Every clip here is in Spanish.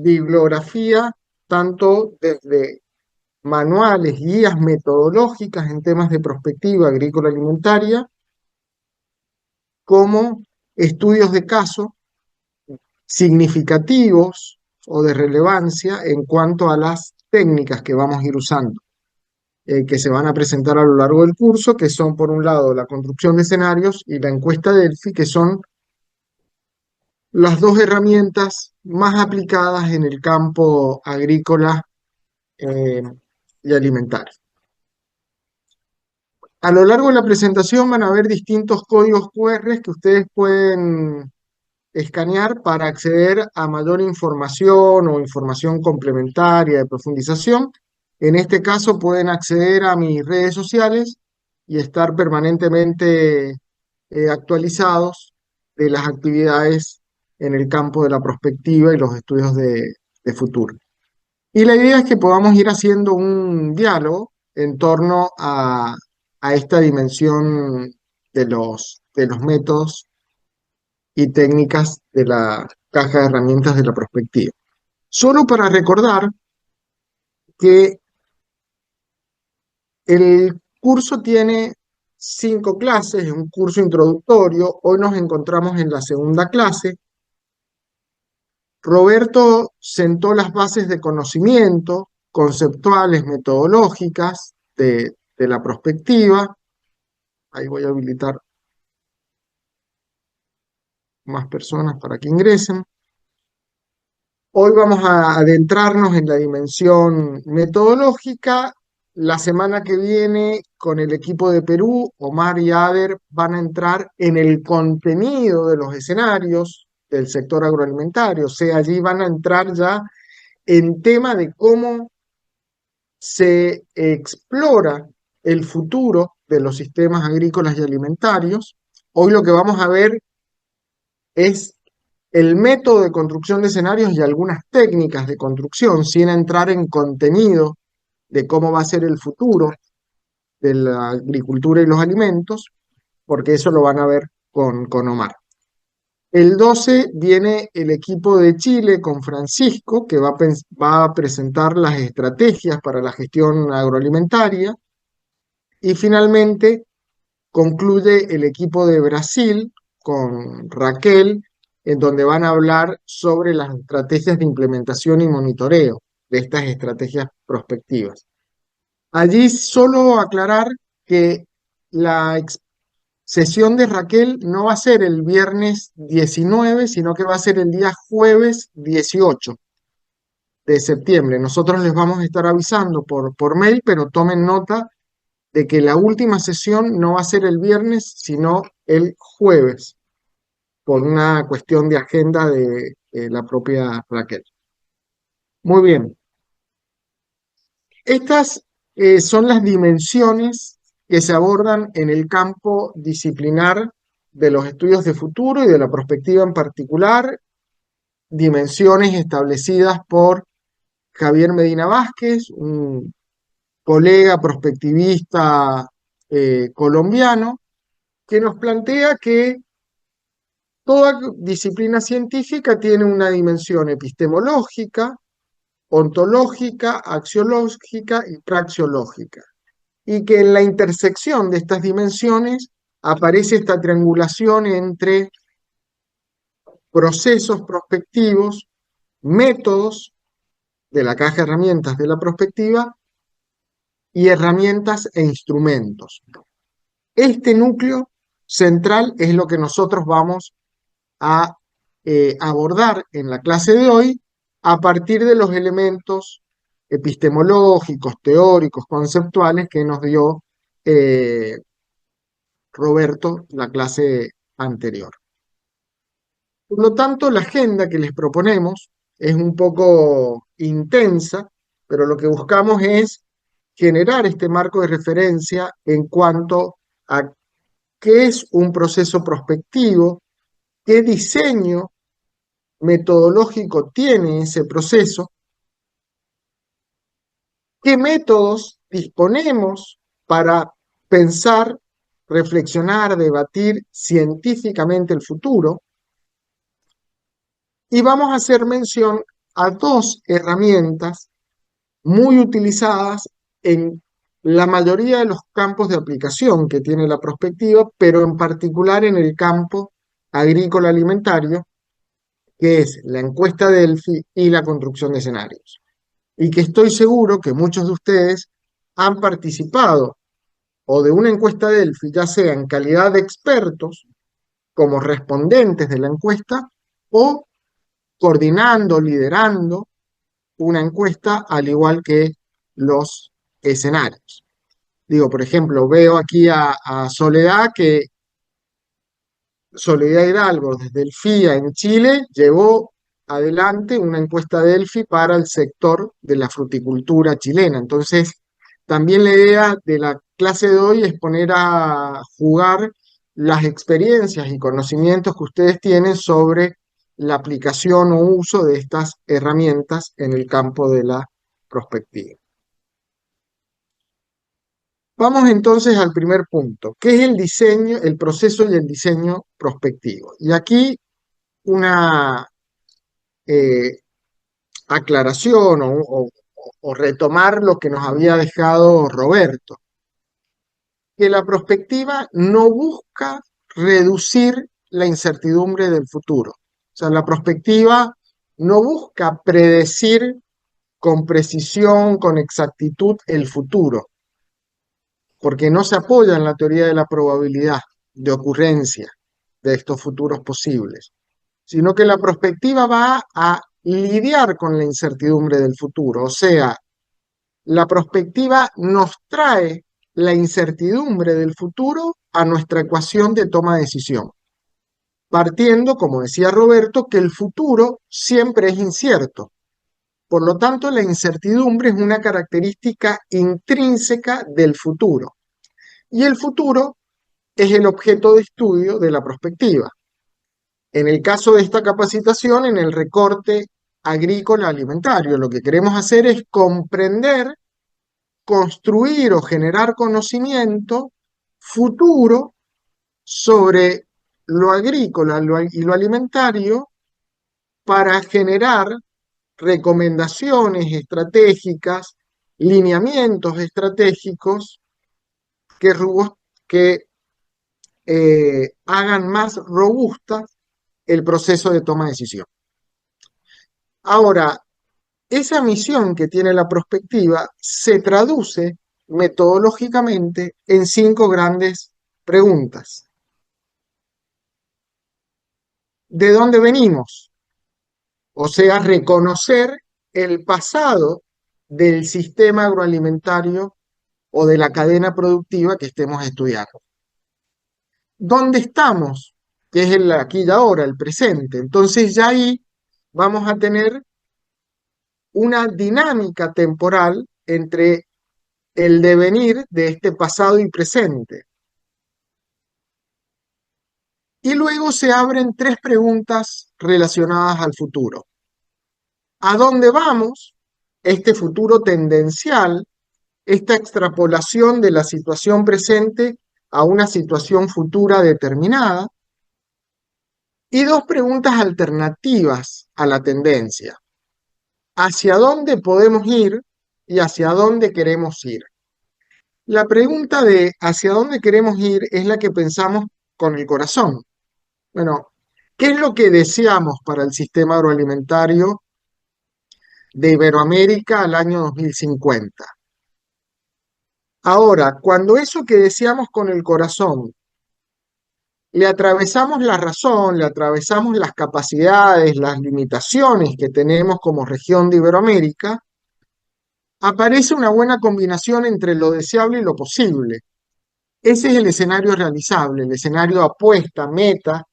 bibliografía, tanto desde manuales, guías metodológicas en temas de prospectiva agrícola alimentaria, como estudios de caso significativos o de relevancia en cuanto a las técnicas que vamos a ir usando, que se van a presentar a lo largo del curso, que son por un lado la construcción de escenarios y la encuesta Delphi, que son las dos herramientas más aplicadas en el campo agrícola eh, y alimentario. A lo largo de la presentación van a ver distintos códigos QR que ustedes pueden escanear para acceder a mayor información o información complementaria de profundización. En este caso pueden acceder a mis redes sociales y estar permanentemente actualizados de las actividades en el campo de la prospectiva y los estudios de futuro. Y la idea es que podamos ir haciendo un diálogo en torno a esta dimensión de los métodos y técnicas de la caja de herramientas de la prospectiva. Solo para recordar que el curso tiene 5 clases, es un curso introductorio. Hoy nos encontramos en la segunda clase. Roberto sentó las bases de conocimiento conceptuales, metodológicas de la prospectiva. Ahí voy a habilitar más personas para que ingresen. Hoy vamos a adentrarnos en la dimensión metodológica. La semana que viene, con el equipo de Perú, Omar y Ader van a entrar en el contenido de los escenarios del sector agroalimentario. O sea, allí van a entrar ya en tema de cómo se explora el futuro de los sistemas agrícolas y alimentarios. Hoy lo que vamos a ver es el método de construcción de escenarios y algunas técnicas de construcción, sin entrar en contenido de cómo va a ser el futuro de la agricultura y los alimentos, porque eso lo van a ver con Omar. El 12 viene el equipo de Chile con Francisco, que va a presentar las estrategias para la gestión agroalimentaria. Y finalmente concluye el equipo de Brasil con Raquel, en donde van a hablar sobre las estrategias de implementación y monitoreo de estas estrategias prospectivas. Allí solo aclarar que la sesión de Raquel no va a ser el viernes 19, sino que va a ser el día jueves 18 de septiembre. Nosotros les vamos a estar avisando por mail, pero tomen nota de que la última sesión no va a ser el viernes, sino el jueves, por una cuestión de agenda de la propia Raquel. Muy bien. Estas son las dimensiones que se abordan en el campo disciplinar de los estudios de futuro y de la prospectiva en particular, dimensiones establecidas por Javier Medina Vázquez, un colega prospectivista colombiano, que nos plantea que toda disciplina científica tiene una dimensión epistemológica, ontológica, axiológica y praxeológica, y que en la intersección de estas dimensiones aparece esta triangulación entre procesos prospectivos, métodos de la caja de herramientas de la prospectiva y herramientas e instrumentos. Este núcleo central es lo que nosotros vamos a abordar en la clase de hoy a partir de los elementos epistemológicos, teóricos, conceptuales que nos dio Roberto la clase anterior. Por lo tanto, la agenda que les proponemos es un poco intensa, pero lo que buscamos es generar este marco de referencia en cuanto a qué es un proceso prospectivo, qué diseño metodológico tiene ese proceso, qué métodos disponemos para pensar, reflexionar, debatir científicamente el futuro, y vamos a hacer mención a dos herramientas muy utilizadas en la mayoría de los campos de aplicación que tiene la prospectiva, pero en particular en el campo agrícola alimentario, que es la encuesta Delphi y la construcción de escenarios. Y que estoy seguro que muchos de ustedes han participado o de una encuesta Delphi, ya sea en calidad de expertos, como respondentes de la encuesta, o coordinando, liderando una encuesta, al igual que los escenarios. Digo, por ejemplo, veo aquí a Soledad, que Soledad Hidalgo, desde el FIA en Chile, llevó adelante una encuesta Delphi para el sector de la fruticultura chilena. Entonces, también la idea de la clase de hoy es poner a jugar las experiencias y conocimientos que ustedes tienen sobre la aplicación o uso de estas herramientas en el campo de la prospectiva. Vamos entonces al primer punto, que es el diseño, el proceso y el diseño prospectivo. Y aquí una eh, aclaración o retomar lo que nos había dejado Roberto, que la prospectiva no busca reducir la incertidumbre del futuro. O sea, la prospectiva no busca predecir con precisión, con exactitud el futuro, porque no se apoya en la teoría de la probabilidad de ocurrencia de estos futuros posibles, sino que la prospectiva va a lidiar con la incertidumbre del futuro. O sea, la prospectiva nos trae la incertidumbre del futuro a nuestra ecuación de toma de decisión, partiendo, como decía Roberto, que el futuro siempre es incierto. Por lo tanto, la incertidumbre es una característica intrínseca del futuro. Y el futuro es el objeto de estudio de la prospectiva. En el caso de esta capacitación, en el recorte agrícola alimentario, lo que queremos hacer es comprender, construir o generar conocimiento futuro sobre lo agrícola y lo alimentario para generar recomendaciones estratégicas, lineamientos estratégicos que, que hagan más robusta el proceso de toma de decisión. Ahora, esa misión que tiene la prospectiva se traduce metodológicamente en 5 grandes preguntas. ¿De dónde venimos? O sea, reconocer el pasado del sistema agroalimentario o de la cadena productiva que estemos estudiando. ¿Dónde estamos? Que es el aquí y ahora, el presente. Entonces ya ahí vamos a tener una dinámica temporal entre el devenir de este pasado y presente. Y luego se abren 3 preguntas relacionadas al futuro. ¿A dónde vamos? Este futuro tendencial, esta extrapolación de la situación presente a una situación futura determinada. Y 2 preguntas alternativas a la tendencia. ¿Hacia dónde podemos ir y hacia dónde queremos ir? La pregunta de hacia dónde queremos ir es la que pensamos con el corazón. Bueno, ¿qué es lo que deseamos para el sistema agroalimentario de Iberoamérica al año 2050? Ahora, cuando eso que deseamos con el corazón le atravesamos la razón, le atravesamos las capacidades, las limitaciones que tenemos como región de Iberoamérica, aparece una buena combinación entre lo deseable y lo posible. Ese es el escenario realizable, el escenario apuesta, meta,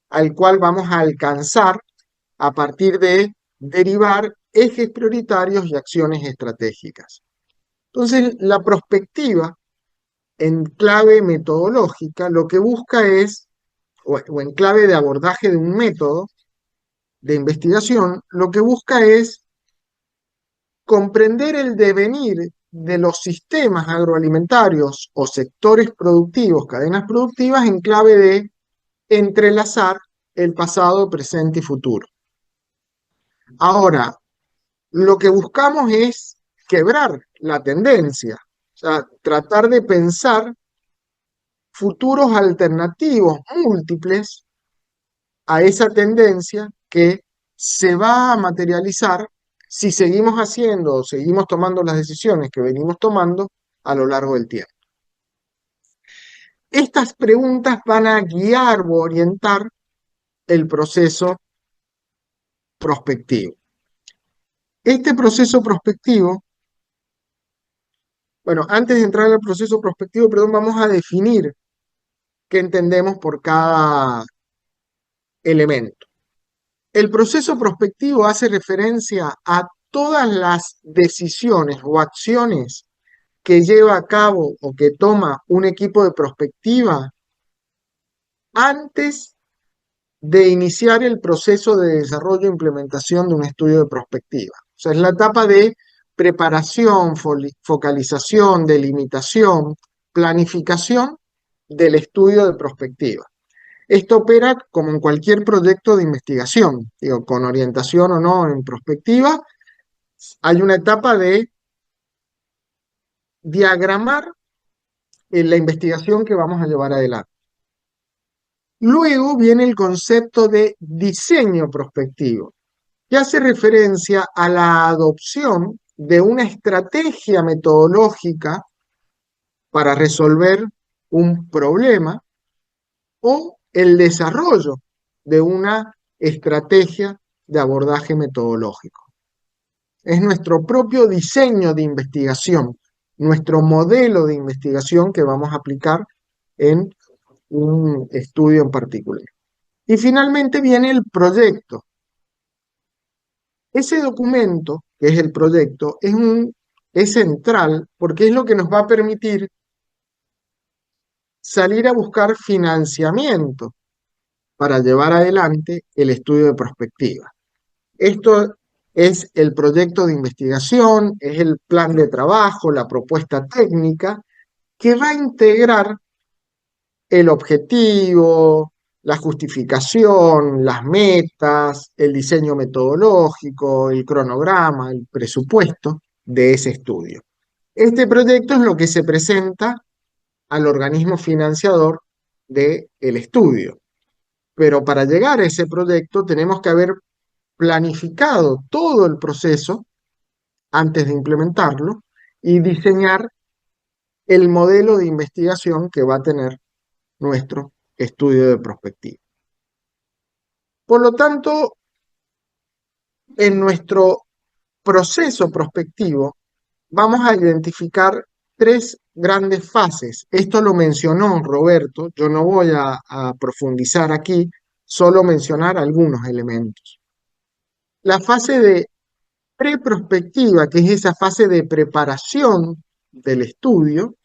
al cual vamos a alcanzar a partir de derivar ejes prioritarios y acciones estratégicas. Entonces, la prospectiva en clave metodológica lo que busca es, o en clave de abordaje de un método de investigación, lo que busca es comprender el devenir de los sistemas agroalimentarios o sectores productivos, cadenas productivas, en clave de entrelazar el pasado, presente y futuro. Ahora, lo que buscamos es quebrar la tendencia, o sea, tratar de pensar futuros alternativos múltiples a esa tendencia que se va a materializar si seguimos haciendo o seguimos tomando las decisiones que venimos tomando a lo largo del tiempo. Estas preguntas van a guiar o orientar el proceso prospectivo. Este proceso prospectivo, bueno, antes de entrar al proceso prospectivo, perdón, vamos a definir qué entendemos por cada elemento. El proceso prospectivo hace referencia a todas las decisiones o acciones que lleva a cabo o que toma un equipo de prospectiva antes de iniciar el proceso de desarrollo e implementación de un estudio de prospectiva. O sea, es la etapa de preparación, focalización, delimitación, planificación del estudio de prospectiva. Esto opera como en cualquier proyecto de investigación, digo, con orientación o no en prospectiva, hay una etapa de diagramar la investigación que vamos a llevar adelante. Luego viene el concepto de diseño prospectivo, que hace referencia a la adopción de una estrategia metodológica para resolver un problema o el desarrollo de una estrategia de abordaje metodológico. Es nuestro propio diseño de investigación, nuestro modelo de investigación que vamos a aplicar en un estudio en particular. Y finalmente viene el proyecto. Ese documento, que es el proyecto, es central porque es lo que nos va a permitir salir a buscar financiamiento para llevar adelante el estudio de prospectiva. Esto es el proyecto de investigación, es el plan de trabajo, la propuesta técnica, que va a integrar el objetivo, la justificación, las metas, el diseño metodológico, el cronograma, el presupuesto de ese estudio. Este proyecto es lo que se presenta al organismo financiador del estudio. Pero para llegar a ese proyecto tenemos que haber planificado todo el proceso antes de implementarlo y diseñar el modelo de investigación que va a tener nuestro estudio de prospectiva. Por lo tanto, en nuestro proceso prospectivo vamos a identificar tres grandes fases. Esto lo mencionó Roberto, yo no voy a profundizar aquí, solo mencionar algunos elementos. La fase de preprospectiva, que es esa fase de preparación del estudio,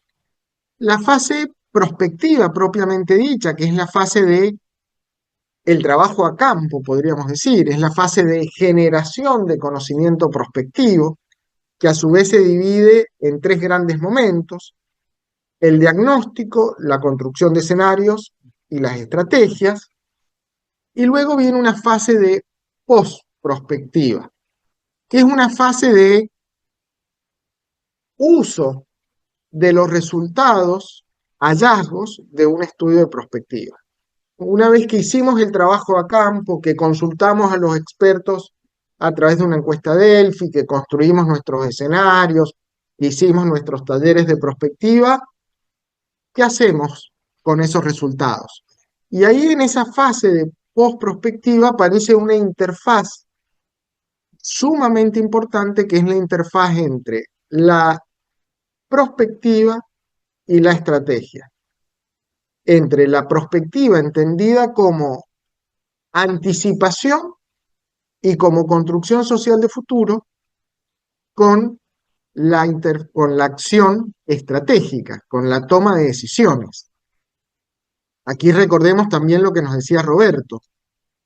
la fase prospectiva propiamente dicha, que es la fase de el trabajo a campo, podríamos decir, es la fase de generación de conocimiento prospectivo, que a su vez se divide en tres grandes momentos: el diagnóstico, la construcción de escenarios y las estrategias, y luego viene una fase de post-prospectiva, que es una fase de uso de los resultados, hallazgos de un estudio de prospectiva. Una vez que hicimos el trabajo a campo, que consultamos a los expertos a través de una encuesta Delphi, que construimos nuestros escenarios, hicimos nuestros talleres de prospectiva, ¿qué hacemos con esos resultados? Y ahí en esa fase de post-prospectiva aparece una interfaz sumamente importante, que es la interfaz entre la prospectiva y la estrategia. Entre la prospectiva entendida como anticipación y como construcción social de futuro con con la acción estratégica, con la toma de decisiones. Aquí recordemos también lo que nos decía Roberto,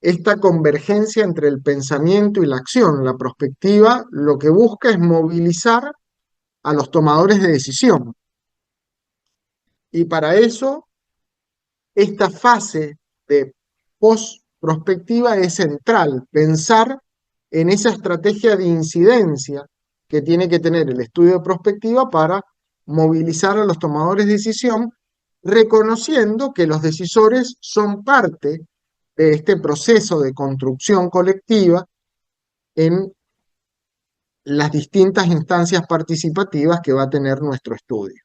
esta convergencia entre el pensamiento y la acción. La prospectiva lo que busca es movilizar a los tomadores de decisión. Y para eso, esta fase de post-prospectiva es central, pensar en esa estrategia de incidencia que tiene que tener el estudio de prospectiva para movilizar a los tomadores de decisión, reconociendo que los decisores son parte de este proceso de construcción colectiva en las distintas instancias participativas que va a tener nuestro estudio.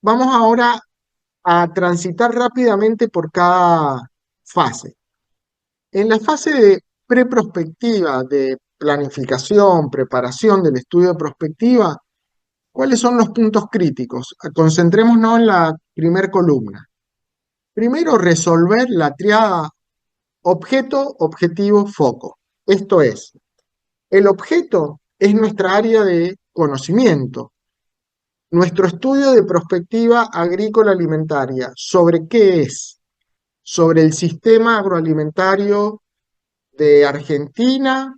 Vamos ahora a transitar rápidamente por cada fase. En la fase de preprospectiva, de planificación, preparación del estudio de prospectiva, ¿cuáles son los puntos críticos? Concentrémonos en la primera columna. Primero, resolver la triada objeto, objetivo, foco. Esto es, el objeto es nuestra área de conocimiento. Nuestro estudio de prospectiva agrícola alimentaria, ¿sobre qué es? Sobre el sistema agroalimentario de Argentina,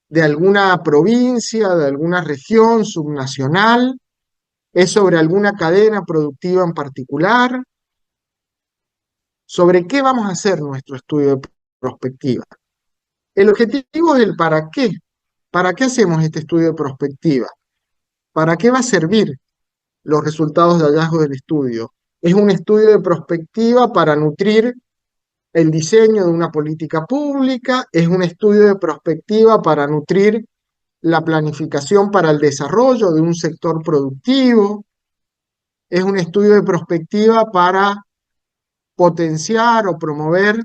de alguna provincia, de alguna región subnacional, es sobre alguna cadena productiva en particular. ¿Sobre qué vamos a hacer nuestro estudio de prospectiva? El objetivo es el para qué. ¿Para qué hacemos este estudio de prospectiva? ¿Para qué va a servir los resultados de hallazgo del estudio? Es un estudio de prospectiva para nutrir el diseño de una política pública, es un estudio de prospectiva para nutrir la planificación para el desarrollo de un sector productivo, es un estudio de prospectiva para potenciar o promover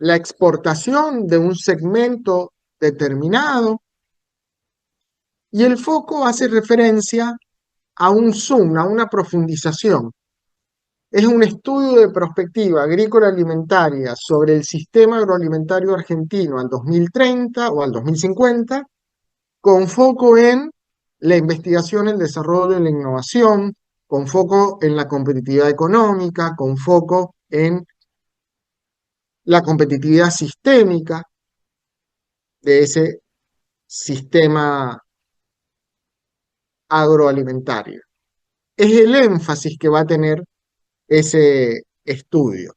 la exportación de un segmento determinado, y el foco hace referencia a un zoom, a una profundización. Es un estudio de prospectiva agrícola alimentaria sobre el sistema agroalimentario argentino al 2030 o al 2050, con foco en la investigación, el desarrollo y la innovación, con foco en la competitividad económica, con foco en la competitividad sistémica de ese sistema agroalimentario. Es el énfasis que va a tener ese estudio.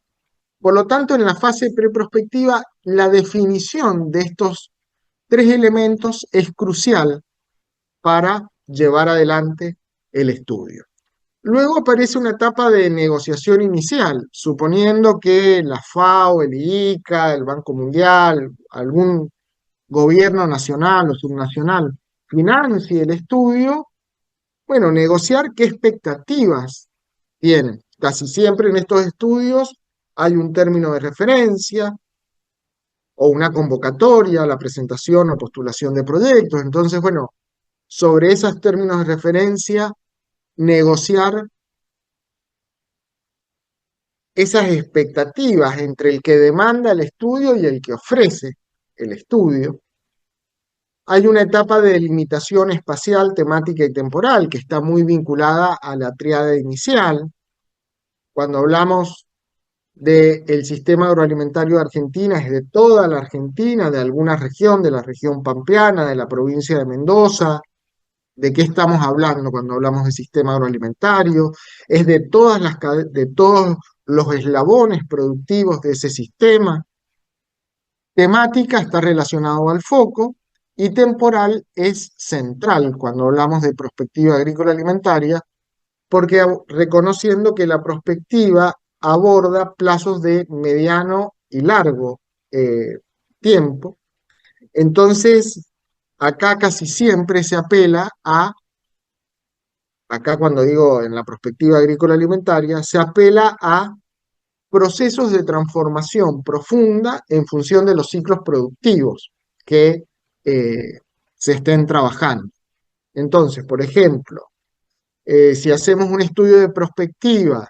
Por lo tanto, en la fase preprospectiva, la definición de estos tres elementos es crucial para llevar adelante el estudio. Luego aparece una etapa de negociación inicial, suponiendo que la FAO, el IICA, el Banco Mundial, algún gobierno nacional o subnacional financie el estudio. Bueno, negociar qué expectativas tienen. Casi siempre en estos estudios hay un término de referencia o una convocatoria, la presentación o postulación de proyectos. Entonces, bueno, sobre esos términos de referencia, negociar esas expectativas entre el que demanda el estudio y el que ofrece el estudio. Hay una etapa de delimitación espacial, temática y temporal que está muy vinculada a la tríada inicial. Cuando hablamos del sistema agroalimentario de Argentina, es de toda la Argentina, de alguna región, de la región pampeana, de la provincia de Mendoza. ¿De qué estamos hablando cuando hablamos de sistema agroalimentario? Es de de todos los eslabones productivos de ese sistema. Temática está relacionado al foco y temporal es central cuando hablamos de prospectiva agrícola alimentaria, porque reconociendo que la prospectiva aborda plazos de mediano y largo tiempo. Entonces, acá casi siempre se apela acá cuando digo en la perspectiva agrícola alimentaria, se apela a procesos de transformación profunda en función de los ciclos productivos que eh, se estén trabajando. Entonces, por ejemplo, si hacemos un estudio de prospectiva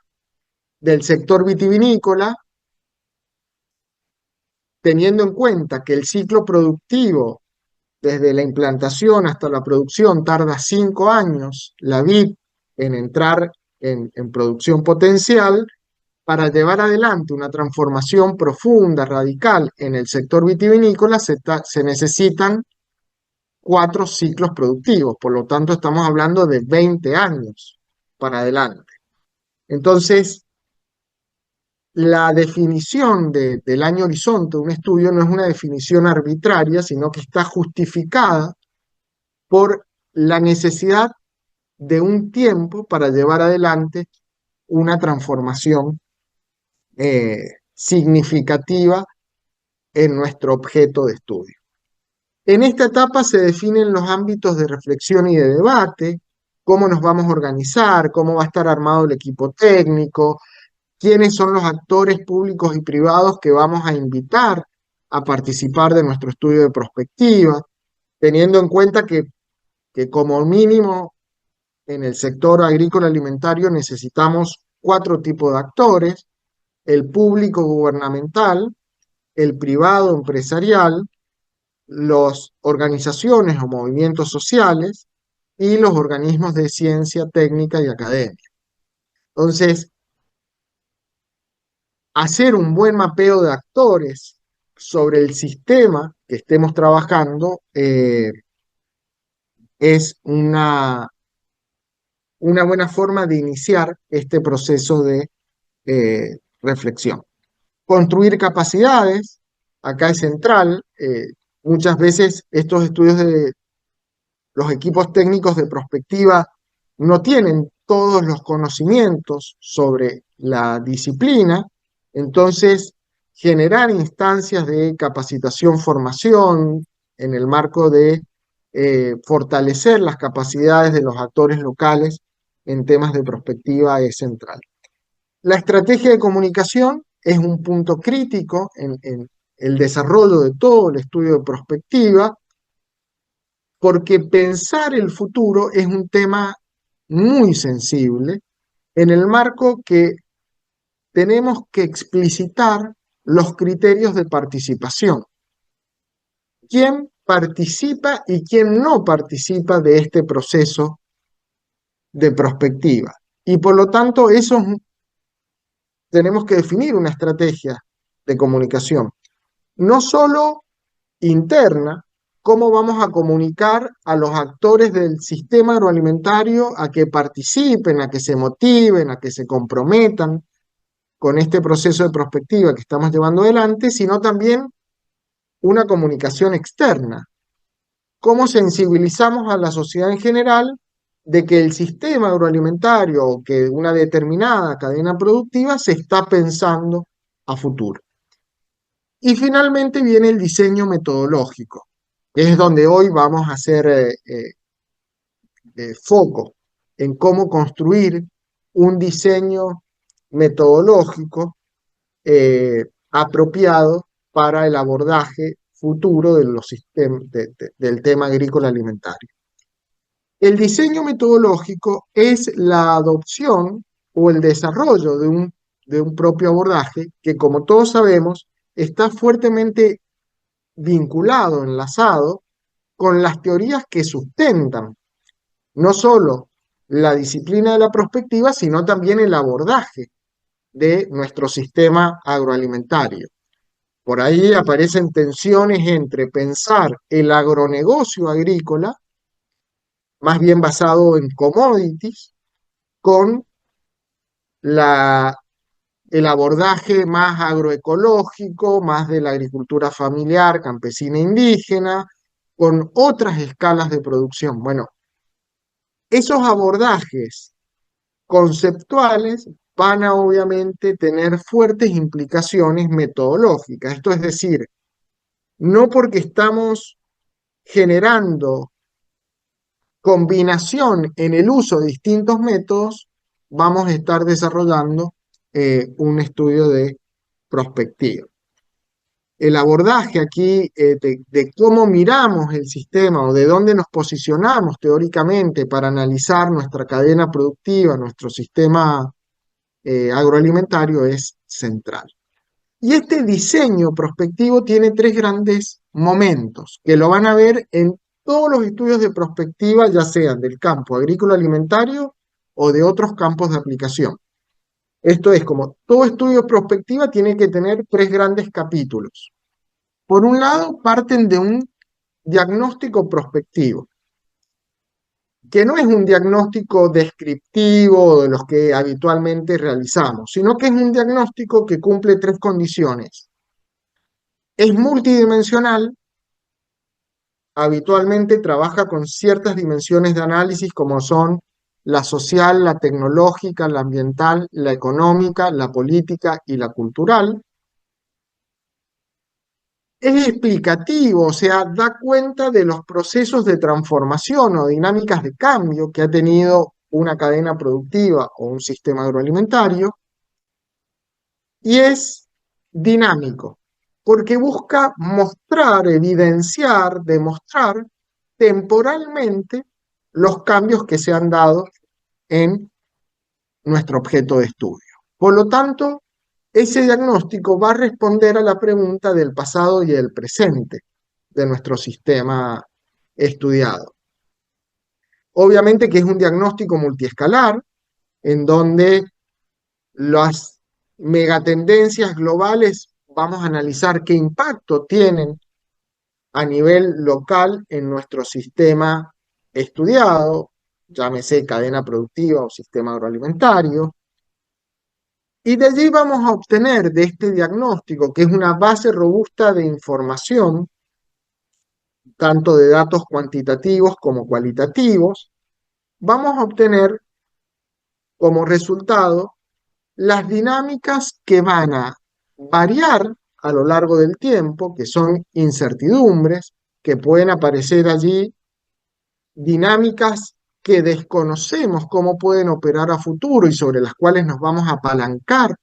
del sector vitivinícola, teniendo en cuenta que el ciclo productivo desde la implantación hasta la producción tarda 5 años, la vid en entrar en producción potencial, para llevar adelante una transformación profunda, radical en el sector vitivinícola, se necesitan 4 ciclos productivos, por lo tanto estamos hablando de 20 años para adelante. Entonces, la definición del año horizonte de un estudio no es una definición arbitraria, sino que está justificada por la necesidad de un tiempo para llevar adelante una transformación significativa en nuestro objeto de estudio. En esta etapa se definen los ámbitos de reflexión y de debate, cómo nos vamos a organizar, cómo va a estar armado el equipo técnico, quiénes son los actores públicos y privados que vamos a invitar a participar de nuestro estudio de prospectiva, teniendo en cuenta que como mínimo en el sector agrícola alimentario necesitamos cuatro tipos de actores: el público gubernamental, el privado empresarial, las organizaciones o movimientos sociales y los organismos de ciencia, técnica y academia. Entonces, hacer un buen mapeo de actores sobre el sistema que estemos trabajando es una buena forma de iniciar este proceso de reflexión. Construir capacidades, acá es central. Muchas veces estos estudios de los equipos técnicos de prospectiva no tienen todos los conocimientos sobre la disciplina, entonces generar instancias de capacitación, formación en el marco de fortalecer las capacidades de los actores locales en temas de prospectiva es central. La estrategia de comunicación es un punto crítico en el desarrollo de todo el estudio de prospectiva, porque pensar el futuro es un tema muy sensible en el marco que tenemos que explicitar los criterios de participación. ¿Quién participa y quién no participa de este proceso de prospectiva? Y por lo tanto, tenemos que definir una estrategia de comunicación, no solo interna, cómo vamos a comunicar a los actores del sistema agroalimentario a que participen, a que se motiven, a que se comprometan con este proceso de prospectiva que estamos llevando adelante, sino también una comunicación externa. ¿Cómo sensibilizamos a la sociedad en general de que el sistema agroalimentario o que una determinada cadena productiva se está pensando a futuro? Y finalmente viene el diseño metodológico, que es donde hoy vamos a hacer foco en cómo construir un diseño metodológico apropiado para el abordaje futuro de los del tema agrícola alimentario. El diseño metodológico es la adopción o el desarrollo de un propio abordaje que, como todos sabemos, está fuertemente vinculado, enlazado con las teorías que sustentan no solo la disciplina de la prospectiva, sino también el abordaje de nuestro sistema agroalimentario. Por ahí aparecen tensiones entre pensar el agronegocio agrícola, más bien basado en commodities, con la, el abordaje más agroecológico, más de la agricultura familiar, campesina e indígena, con otras escalas de producción. Bueno, esos abordajes conceptuales van a obviamente tener fuertes implicaciones metodológicas. Esto es decir, no porque estamos generando combinación en el uso de distintos métodos, vamos a estar desarrollando un estudio de prospectiva. El abordaje aquí de cómo miramos el sistema o de dónde nos posicionamos teóricamente para analizar nuestra cadena productiva, nuestro sistema agroalimentario es central. Y este diseño prospectivo tiene tres grandes momentos que lo van a ver en todos los estudios de prospectiva, ya sean del campo agrícola alimentario o de otros campos de aplicación. Esto es como todo estudio de prospectiva tiene que tener tres grandes capítulos. Por un lado, parten de un diagnóstico prospectivo. que no es un diagnóstico descriptivo de los que habitualmente realizamos, sino que es un diagnóstico que cumple tres condiciones. Es multidimensional, habitualmente trabaja con ciertas dimensiones de análisis como son la social, la tecnológica, la ambiental, la económica, la política y la cultural. Es explicativo, o sea, da cuenta de los procesos de transformación o dinámicas de cambio que ha tenido una cadena productiva o un sistema agroalimentario, y es dinámico, porque busca mostrar, evidenciar, demostrar temporalmente los cambios que se han dado en nuestro objeto de estudio. Por lo tanto, ese diagnóstico va a responder a la pregunta del pasado y el presente de nuestro sistema estudiado. Obviamente que es un diagnóstico multiescalar, en donde las megatendencias globales vamos a analizar qué impacto tienen a nivel local en nuestro sistema estudiado, llámese cadena productiva o sistema agroalimentario, y de allí vamos a obtener de este diagnóstico, que es una base robusta de información, tanto de datos cuantitativos como cualitativos, vamos a obtener como resultado las dinámicas que van a variar a lo largo del tiempo, que son incertidumbres, que pueden aparecer allí, dinámicas que desconocemos cómo pueden operar a futuro y sobre las cuales nos vamos a apalancar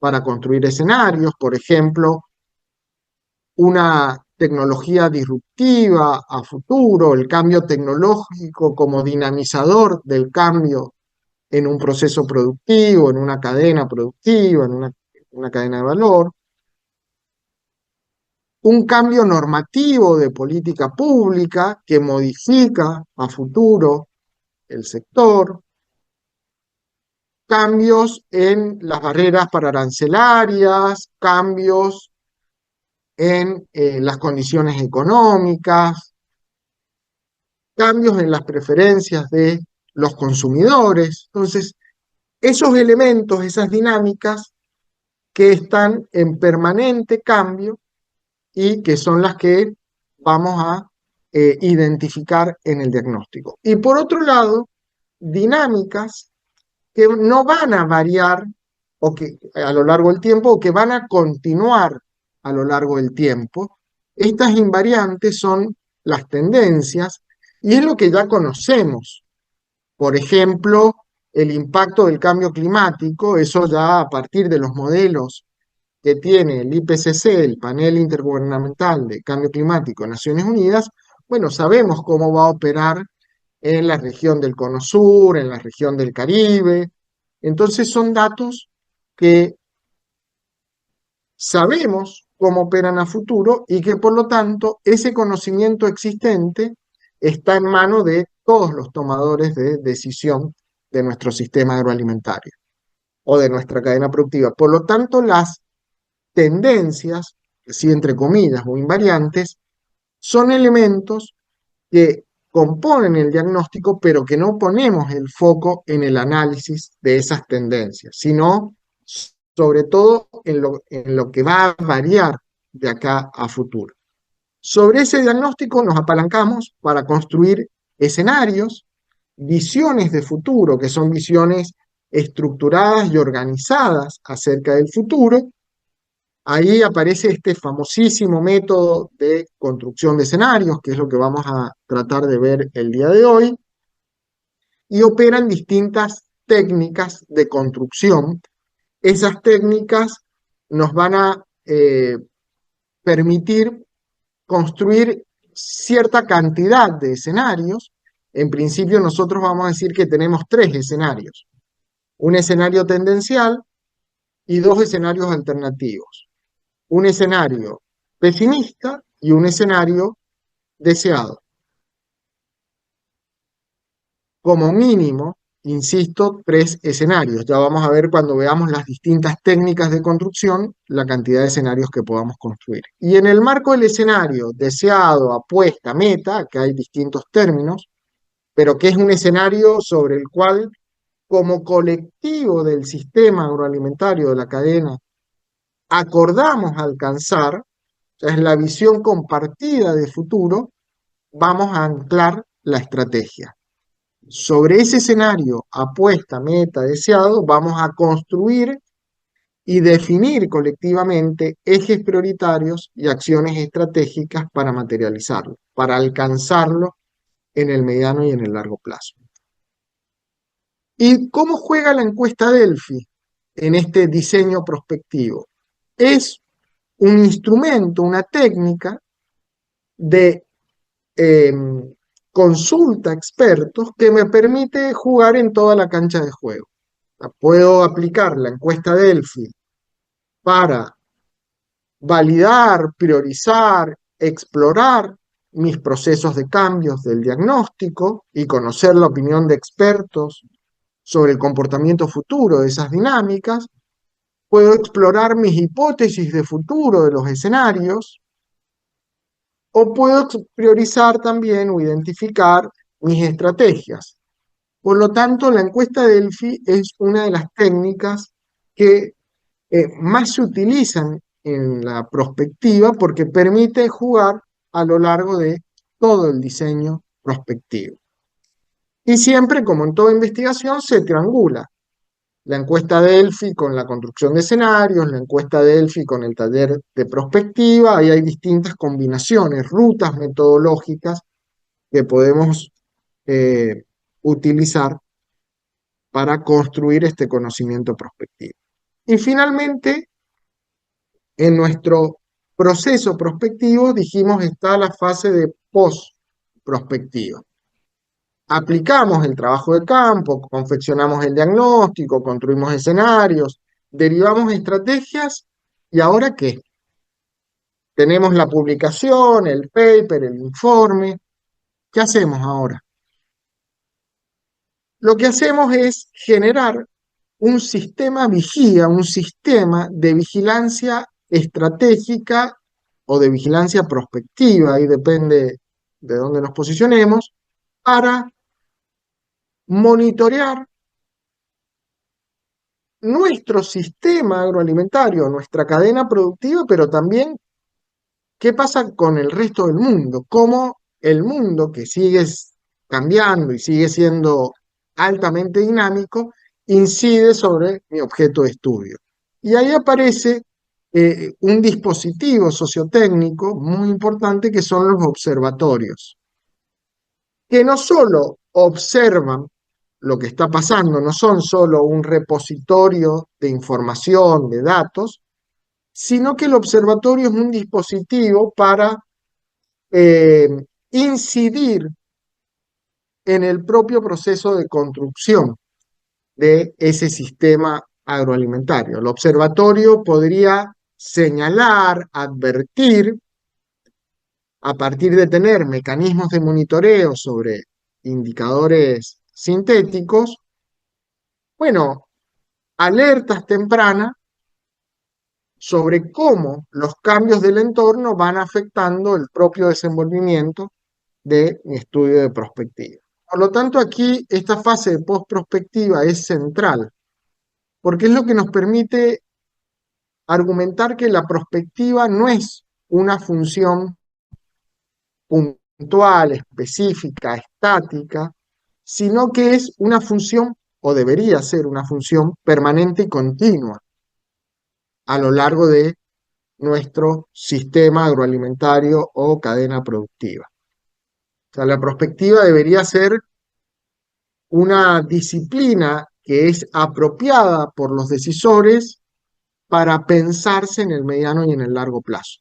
para construir escenarios, por ejemplo, una tecnología disruptiva a futuro, el cambio tecnológico como dinamizador del cambio en un proceso productivo, en una cadena productiva, en una cadena de valor, un cambio normativo de política pública que modifica a futuro el sector, cambios en las barreras para arancelarias, cambios en las condiciones económicas, cambios en las preferencias de los consumidores. Entonces, esos elementos, esas dinámicas que están en permanente cambio y que son las que vamos a identificar en el diagnóstico. Y por otro lado, dinámicas que no van a variar o que a lo largo del tiempo o que van a continuar a lo largo del tiempo. Estas invariantes son las tendencias y es lo que ya conocemos. Por ejemplo, el impacto del cambio climático, eso ya a partir de los modelos que tiene el IPCC, el Panel Intergubernamental de Cambio Climático de Naciones Unidas, bueno, sabemos cómo va a operar en la región del Cono Sur, en la región del Caribe. Entonces son datos que sabemos cómo operan a futuro y que por lo tanto ese conocimiento existente está en manos de todos los tomadores de decisión de nuestro sistema agroalimentario o de nuestra cadena productiva. Por lo tanto, las tendencias, si entre comillas o invariantes, son elementos que componen el diagnóstico, pero que no ponemos el foco en el análisis de esas tendencias, sino sobre todo en lo que va a variar de acá a futuro. Sobre ese diagnóstico nos apalancamos para construir escenarios, visiones de futuro, que son visiones estructuradas y organizadas acerca del futuro. Ahí aparece este famosísimo método de construcción de escenarios, que es lo que vamos a tratar de ver el día de hoy, y operan distintas técnicas de construcción. Esas técnicas nos van a permitir construir cierta cantidad de escenarios. En principio nosotros vamos a decir que tenemos tres escenarios: un escenario tendencial y dos escenarios alternativos, un escenario pesimista y un escenario deseado. Como mínimo, insisto, tres escenarios. Ya vamos a ver cuando veamos las distintas técnicas de construcción la cantidad de escenarios que podamos construir. Y en el marco del escenario deseado, apuesta, meta, que hay distintos términos, pero que es un escenario sobre el cual, como colectivo del sistema agroalimentario de la cadena, acordamos alcanzar, o sea, es la visión compartida de futuro, vamos a anclar la estrategia. Sobre ese escenario, apuesta, meta, deseado, vamos a construir y definir colectivamente ejes prioritarios y acciones estratégicas para materializarlo, para alcanzarlo en el mediano y en el largo plazo. ¿Y cómo juega la encuesta Delphi en este diseño prospectivo? Es un instrumento, una técnica de eh, consulta a expertos que me permite jugar en toda la cancha de juego. Puedo aplicar la encuesta Delphi para validar, priorizar, explorar mis procesos de cambios del diagnóstico y conocer la opinión de expertos sobre el comportamiento futuro de esas dinámicas. Puedo explorar mis hipótesis de futuro de los escenarios o puedo priorizar también o identificar mis estrategias. Por lo tanto, la encuesta Delphi es una de las técnicas que más se utilizan en la prospectiva porque permite jugar a lo largo de todo el diseño prospectivo. Y siempre, como en toda investigación, se triangula la encuesta Delphi con la construcción de escenarios, la encuesta Delphi con el taller de prospectiva, ahí hay distintas combinaciones, rutas metodológicas que podemos eh, utilizar para construir este conocimiento prospectivo. Y finalmente, en nuestro proceso prospectivo, dijimos, está la fase de post-prospectiva. Aplicamos el trabajo de campo, confeccionamos el diagnóstico, construimos escenarios, derivamos estrategias, ¿y ahora qué? Tenemos la publicación, el paper, el informe. ¿Qué hacemos ahora? Lo que hacemos es generar un sistema vigía, un sistema de vigilancia estratégica o de vigilancia prospectiva, ahí depende de dónde nos posicionemos, para monitorear nuestro sistema agroalimentario, nuestra cadena productiva, pero también qué pasa con el resto del mundo, cómo el mundo que sigue cambiando y sigue siendo altamente dinámico, incide sobre mi objeto de estudio. Y ahí aparece un dispositivo sociotécnico muy importante que son los observatorios, que no solo observan lo que está pasando, no son solo un repositorio de información, de datos, sino que el observatorio es un dispositivo para eh, incidir en el propio proceso de construcción de ese sistema agroalimentario. El observatorio podría señalar, advertir, a partir de tener mecanismos de monitoreo sobre indicadores sintéticos, bueno, alertas tempranas sobre cómo los cambios del entorno van afectando el propio desenvolvimiento de mi estudio de prospectiva. Por lo tanto, aquí esta fase de postprospectiva es central, porque es lo que nos permite argumentar que la prospectiva no es una función puntual, específica, estática, sino que es una función, o debería ser una función permanente y continua a lo largo de nuestro sistema agroalimentario o cadena productiva. O sea, la prospectiva debería ser una disciplina que es apropiada por los decisores para pensarse en el mediano y en el largo plazo.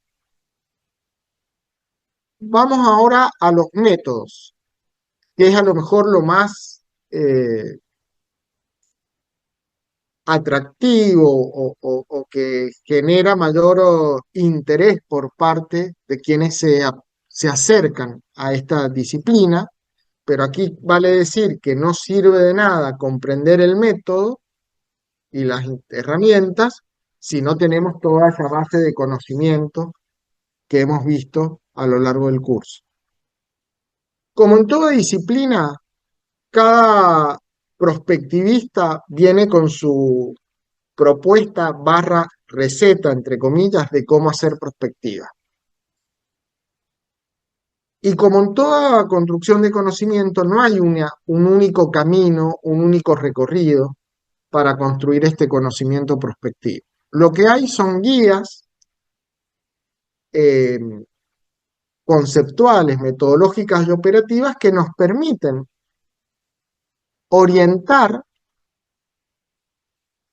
Vamos ahora a los métodos, que es a lo mejor lo más atractivo o que genera mayor interés por parte de quienes se acercan a esta disciplina, pero aquí vale decir que no sirve de nada comprender el método y las herramientas si no tenemos toda esa base de conocimiento que hemos visto a lo largo del curso. Como en toda disciplina, cada prospectivista viene con su propuesta barra receta, entre comillas, de cómo hacer prospectiva. Y como en toda construcción de conocimiento, no hay un único camino, un único recorrido para construir este conocimiento prospectivo. Lo que hay son guías eh, conceptuales, metodológicas y operativas que nos permiten orientar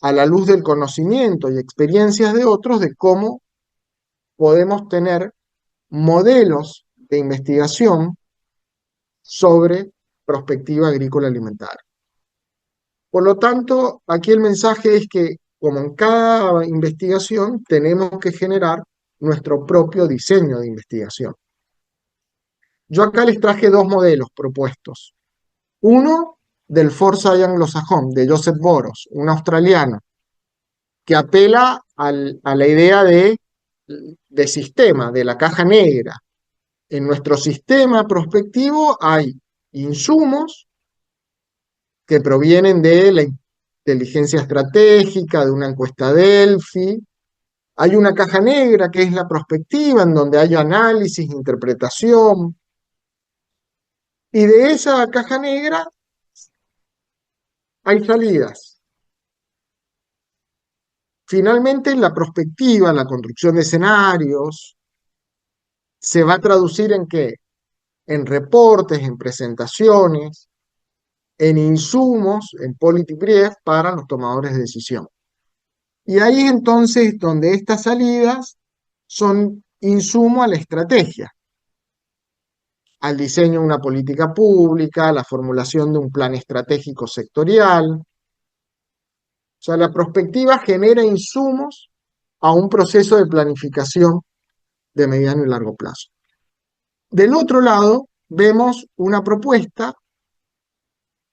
a la luz del conocimiento y experiencias de otros de cómo podemos tener modelos de investigación sobre prospectiva agrícola alimentaria. Por lo tanto, aquí el mensaje es que, como en cada investigación, tenemos que generar nuestro propio diseño de investigación. Yo acá les traje dos modelos propuestos. Uno del Foresight anglosajón, de Joseph Boros, un australiano, que apela a la idea de sistema, de la caja negra. En nuestro sistema prospectivo hay insumos que provienen de la inteligencia estratégica, de una encuesta Delphi. Hay una caja negra que es la prospectiva, en donde hay análisis, interpretación. Y de esa caja negra hay salidas. Finalmente, la prospectiva, la construcción de escenarios, se va a traducir en qué? En reportes, en presentaciones, en insumos, en policy brief para los tomadores de decisión. Y ahí es entonces donde estas salidas son insumo a la estrategia, al diseño de una política pública, a la formulación de un plan estratégico sectorial. O sea, la prospectiva genera insumos a un proceso de planificación de mediano y largo plazo. Del otro lado, vemos una propuesta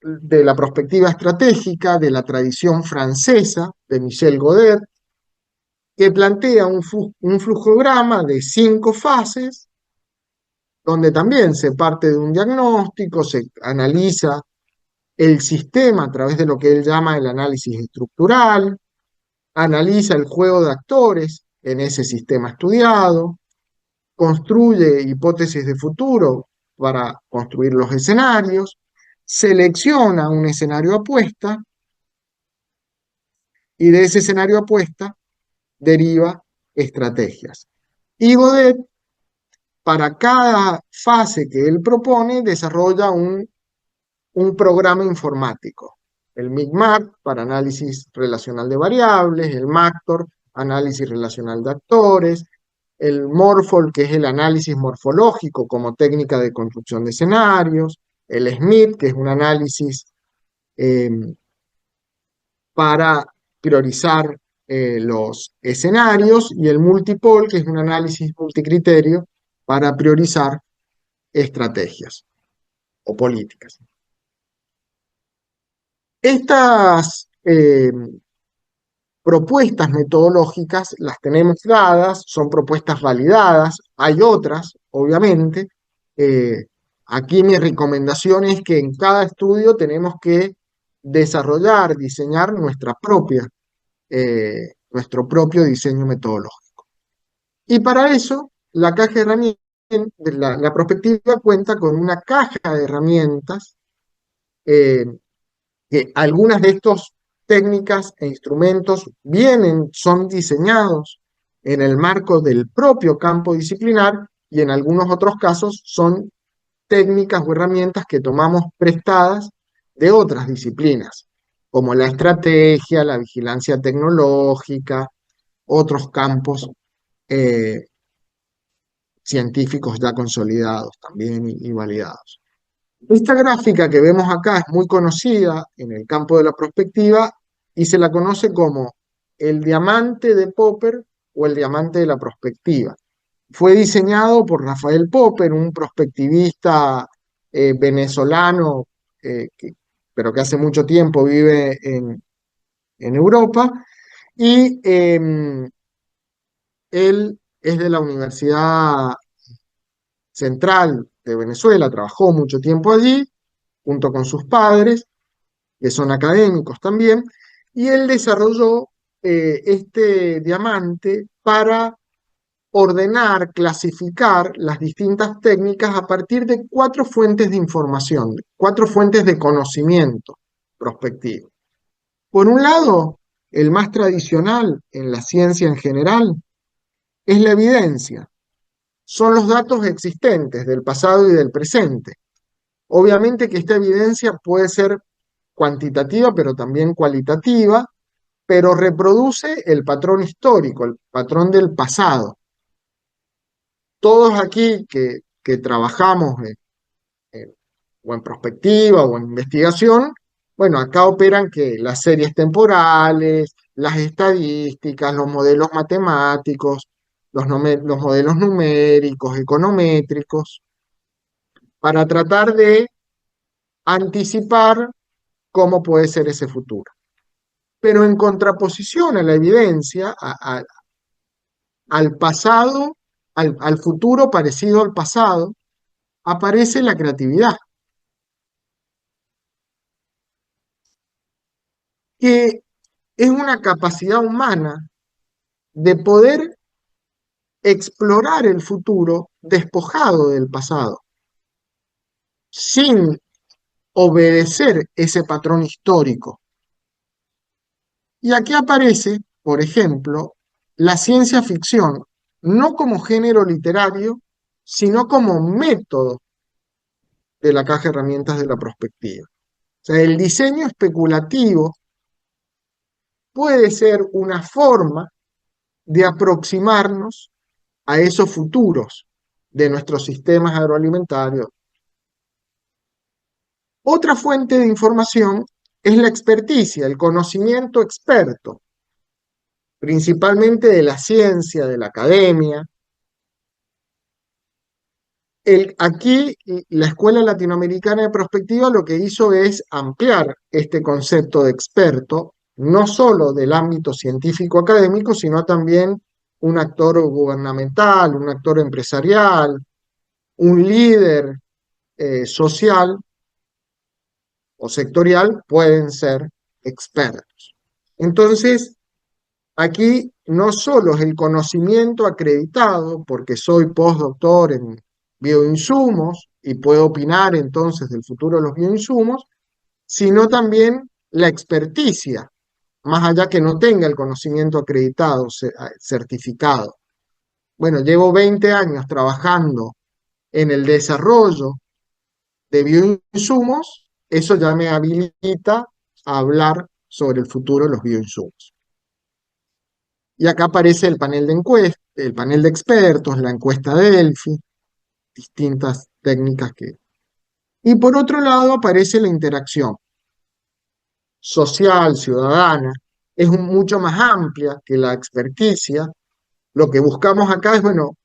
de la perspectiva estratégica de la tradición francesa de Michel Godet, que plantea un flujograma de 5 fases, donde también se parte de un diagnóstico, se analiza el sistema a través de lo que él llama el análisis estructural, analiza el juego de actores en ese sistema estudiado, construye hipótesis de futuro para construir los escenarios, selecciona un escenario apuesta y de ese escenario apuesta deriva estrategias. Y Godet, para cada fase que él propone, desarrolla un programa informático. El MICMAC para análisis relacional de variables, el MACTOR, análisis relacional de actores, el Morphol, que es el análisis morfológico como técnica de construcción de escenarios, el SMIT, que es un análisis eh, para priorizar los escenarios, y el Multipol, que es un análisis multicriterio para priorizar estrategias o políticas. Estas propuestas metodológicas las tenemos dadas, son propuestas validadas, hay otras, obviamente. Eh, Aquí mi recomendación es que en cada estudio tenemos que desarrollar, diseñar nuestro propio diseño metodológico. Y para eso, la caja de herramientas, la perspectiva cuenta con una caja de herramientas eh, que algunas de estas técnicas e instrumentos son diseñados en el marco del propio campo disciplinar y en algunos otros casos son técnicas o herramientas que tomamos prestadas de otras disciplinas, como la estrategia, la vigilancia tecnológica, otros campos eh, científicos ya consolidados también y validados. Esta gráfica que vemos acá es muy conocida en el campo de la prospectiva y se la conoce como el diamante de Popper o el diamante de la prospectiva. Fue diseñado por Rafael Popper, un prospectivista venezolano, pero que hace mucho tiempo vive en Europa, y él es de la Universidad Central de Venezuela, trabajó mucho tiempo allí junto con sus padres, que son académicos también, y él desarrolló este diamante para ordenar, clasificar las distintas técnicas a partir de cuatro fuentes de información, cuatro fuentes de conocimiento prospectivo. Por un lado, el más tradicional en la ciencia en general es la evidencia. Son los datos existentes del pasado y del presente. Obviamente que esta evidencia puede ser cuantitativa, pero también cualitativa, pero reproduce el patrón histórico, el patrón del pasado. Todos aquí que trabajamos en- o en prospectiva o en investigación, bueno, acá operan que las series temporales, las estadísticas, los modelos matemáticos, los modelos numéricos, econométricos, para tratar de anticipar cómo puede ser ese futuro. Pero en contraposición a la evidencia, al pasado, al futuro parecido al pasado, aparece la creatividad, que es una capacidad humana de poder explorar el futuro despojado del pasado, sin obedecer ese patrón histórico. Y aquí aparece, por ejemplo, la ciencia ficción, no como género literario, sino como método de la caja de herramientas de la prospectiva. O sea, el diseño especulativo puede ser una forma de aproximarnos a esos futuros de nuestros sistemas agroalimentarios. Otra fuente de información es la experticia, el conocimiento experto, principalmente de la ciencia, de la academia. Aquí la Escuela Latinoamericana de Prospectiva lo que hizo es ampliar este concepto de experto, no solo del ámbito científico académico, sino también un actor gubernamental, un actor empresarial, un líder social o sectorial pueden ser expertos. Entonces, aquí no solo es el conocimiento acreditado, porque soy postdoctor en bioinsumos y puedo opinar entonces del futuro de los bioinsumos, sino también la experticia, más allá que no tenga el conocimiento acreditado, certificado. Bueno, llevo 20 años trabajando en el desarrollo de bioinsumos, eso ya me habilita a hablar sobre el futuro de los bioinsumos. Y acá aparece el panel de encuesta, el panel de expertos, la encuesta Delphi, distintas técnicas que... Y por otro lado aparece la interacción social, ciudadana, es mucho más amplia que la experticia. Lo que buscamos acá es, bueno,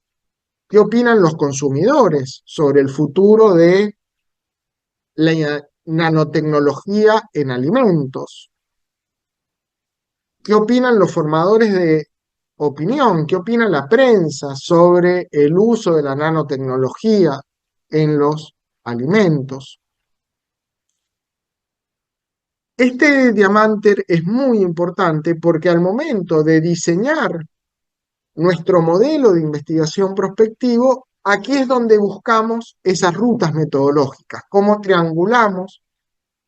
¿qué opinan los consumidores sobre el futuro de la nanotecnología en alimentos? ¿Qué opinan los formadores de opinión? ¿Qué opina la prensa sobre el uso de la nanotecnología en los alimentos? Este diamante es muy importante porque al momento de diseñar nuestro modelo de investigación prospectivo, aquí es donde buscamos esas rutas metodológicas, cómo triangulamos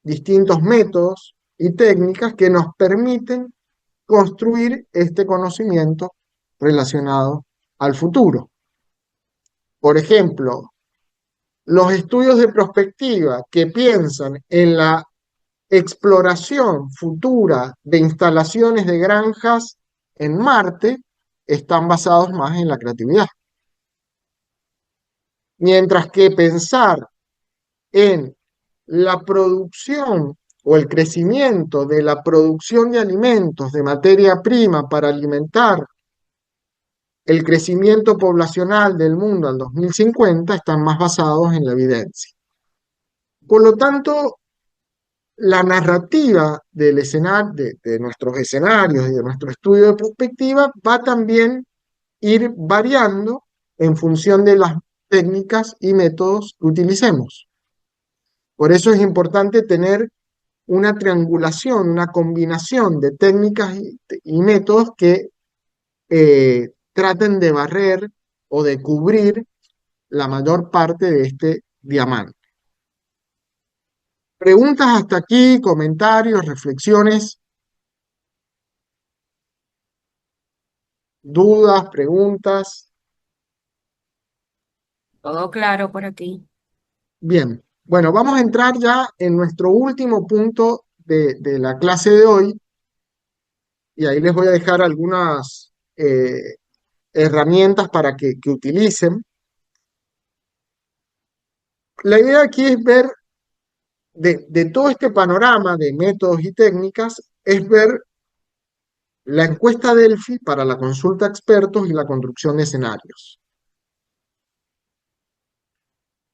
distintos métodos y técnicas que nos permiten construir este conocimiento relacionado al futuro. Por ejemplo, los estudios de prospectiva que piensan en la exploración futura de instalaciones de granjas en Marte están basados más en la creatividad. Mientras que pensar en la producción o el crecimiento de la producción de alimentos, de materia prima para alimentar el crecimiento poblacional del mundo al 2050 están más basados en la evidencia. Por lo tanto, la narrativa del de nuestros escenarios y de nuestro estudio de perspectiva va también ir variando en función de las técnicas y métodos que utilicemos. Por eso es importante tener una triangulación, una combinación de técnicas y métodos que traten de barrer o de cubrir la mayor parte de este diamante. Preguntas hasta aquí, comentarios, reflexiones, dudas, preguntas. Todo claro por aquí. Bien, bueno, vamos a entrar ya en nuestro último punto de la clase de hoy y ahí les voy a dejar algunas herramientas para que utilicen. La idea aquí es ver de todo este panorama de métodos y técnicas, es ver la encuesta Delphi para la consulta a expertos y la construcción de escenarios.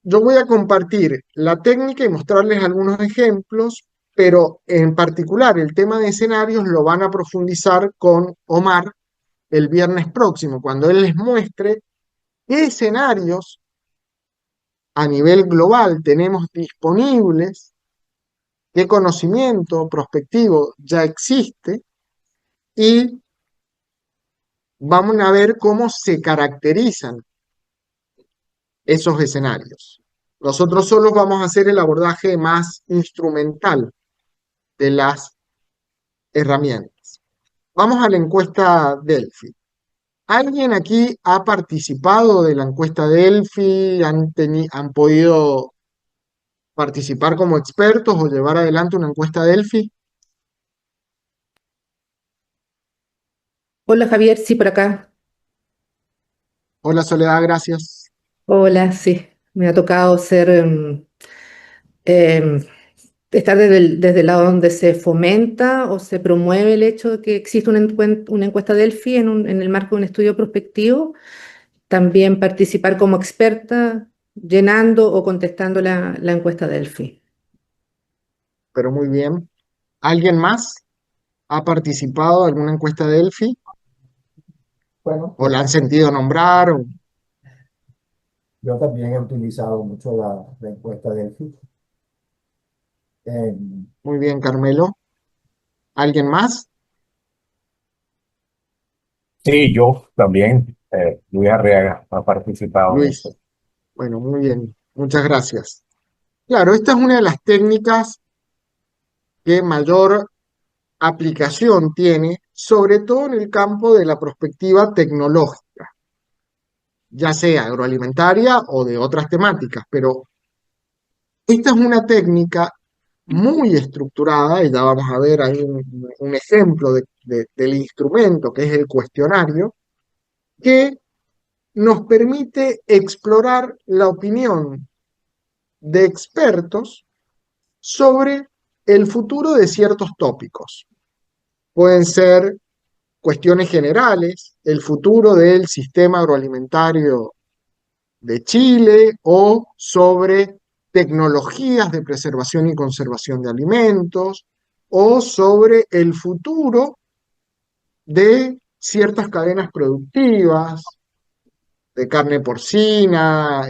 Yo voy a compartir la técnica y mostrarles algunos ejemplos, pero en particular el tema de escenarios lo van a profundizar con Omar el viernes próximo, cuando él les muestre qué escenarios a nivel global tenemos disponibles, qué conocimiento prospectivo ya existe y vamos a ver cómo se caracterizan esos escenarios. Nosotros solo vamos a hacer el abordaje más instrumental de las herramientas. Vamos a la encuesta Delphi. ¿Alguien aquí ha participado de la encuesta Delphi? ¿Han podido participar como expertos o llevar adelante una encuesta Delphi? Hola Javier, sí, por acá. Hola Soledad, gracias. Hola, sí. Me ha tocado em, estar desde el lado donde se fomenta o se promueve el hecho de que existe una encuesta Delphi en el marco de un estudio prospectivo. También participar como experta llenando o contestando la encuesta Delphi. Pero muy bien. ¿Alguien más ha participado en alguna encuesta Delphi? Bueno, ¿O la han sentido nombrar? yo también he utilizado mucho la encuesta Delphi. Eh, Muy bien, Carmelo. ¿Alguien más? Sí, yo también, Luis Arriaga, ha participado en Luis. eso. Bueno, muy bien. Muchas gracias. Claro, esta es una de las técnicas que mayor aplicación tiene, sobre todo en el campo de la prospectiva tecnológica, ya sea agroalimentaria o de otras temáticas, pero esta es una técnica muy estructurada, y ya vamos a ver ahí un ejemplo del instrumento que es el cuestionario, que nos permite explorar la opinión de expertos sobre el futuro de ciertos tópicos. Pueden ser cuestiones generales, el futuro del sistema agroalimentario de Chile o sobre tecnologías de preservación y conservación de alimentos o sobre el futuro de ciertas cadenas productivas, de carne porcina,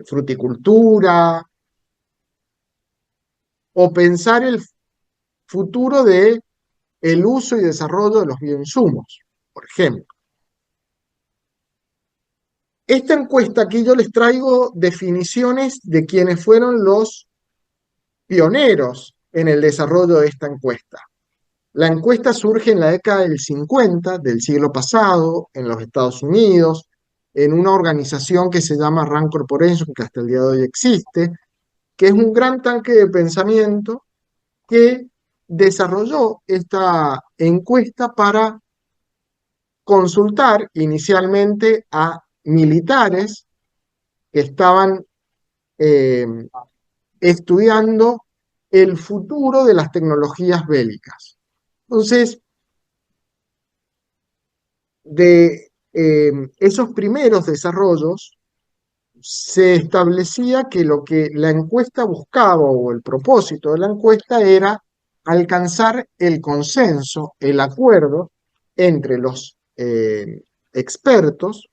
fruticultura, o pensar el futuro de el uso y desarrollo de los bioinsumos, por ejemplo. Esta encuesta aquí yo les traigo definiciones de quienes fueron los pioneros en el desarrollo de esta encuesta. La encuesta surge en la década del 50 del siglo pasado en los Estados Unidos, en una organización que se llama Rand Corporation, que hasta el día de hoy existe, que es un gran tanque de pensamiento que desarrolló esta encuesta para consultar inicialmente a militares que estaban eh, estudiando el futuro de las tecnologías bélicas. Entonces, de esos primeros desarrollos, se establecía que lo que la encuesta buscaba o el propósito de la encuesta era alcanzar el consenso, el acuerdo entre los expertos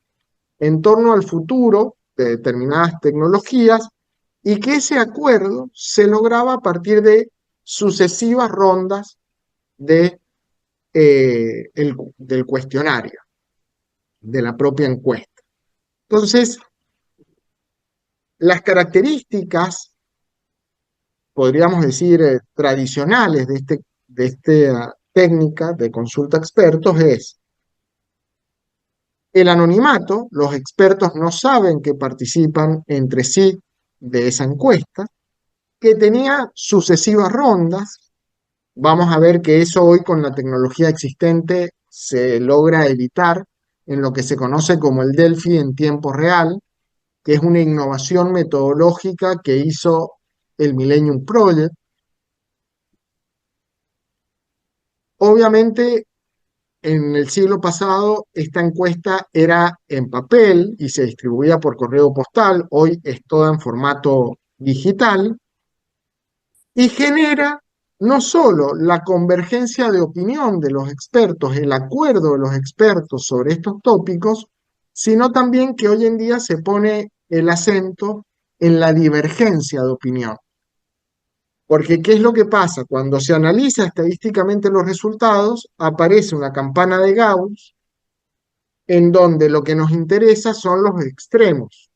en torno al futuro de determinadas tecnologías y que ese acuerdo se lograba a partir de sucesivas rondas del cuestionario, de la propia encuesta. Entonces, las características, podríamos decir, tradicionales de esta técnica de consulta a expertos es el anonimato. Los expertos no saben que participan entre sí de esa encuesta, que tenía sucesivas rondas. Vamos a ver que eso hoy con la tecnología existente se logra evitar en lo que se conoce como el Delphi en tiempo real, que es una innovación metodológica que hizo el Millennium Project. Obviamente, en el siglo pasado, esta encuesta era en papel y se distribuía por correo postal. Hoy es toda en formato digital y genera no solo la convergencia de opinión de los expertos, el acuerdo de los expertos sobre estos tópicos, sino también que hoy en día se pone el acento en la divergencia de opinión. Porque ¿qué es lo que pasa? Cuando se analiza estadísticamente los resultados, aparece una campana de Gauss en donde lo que nos interesa son los extremos.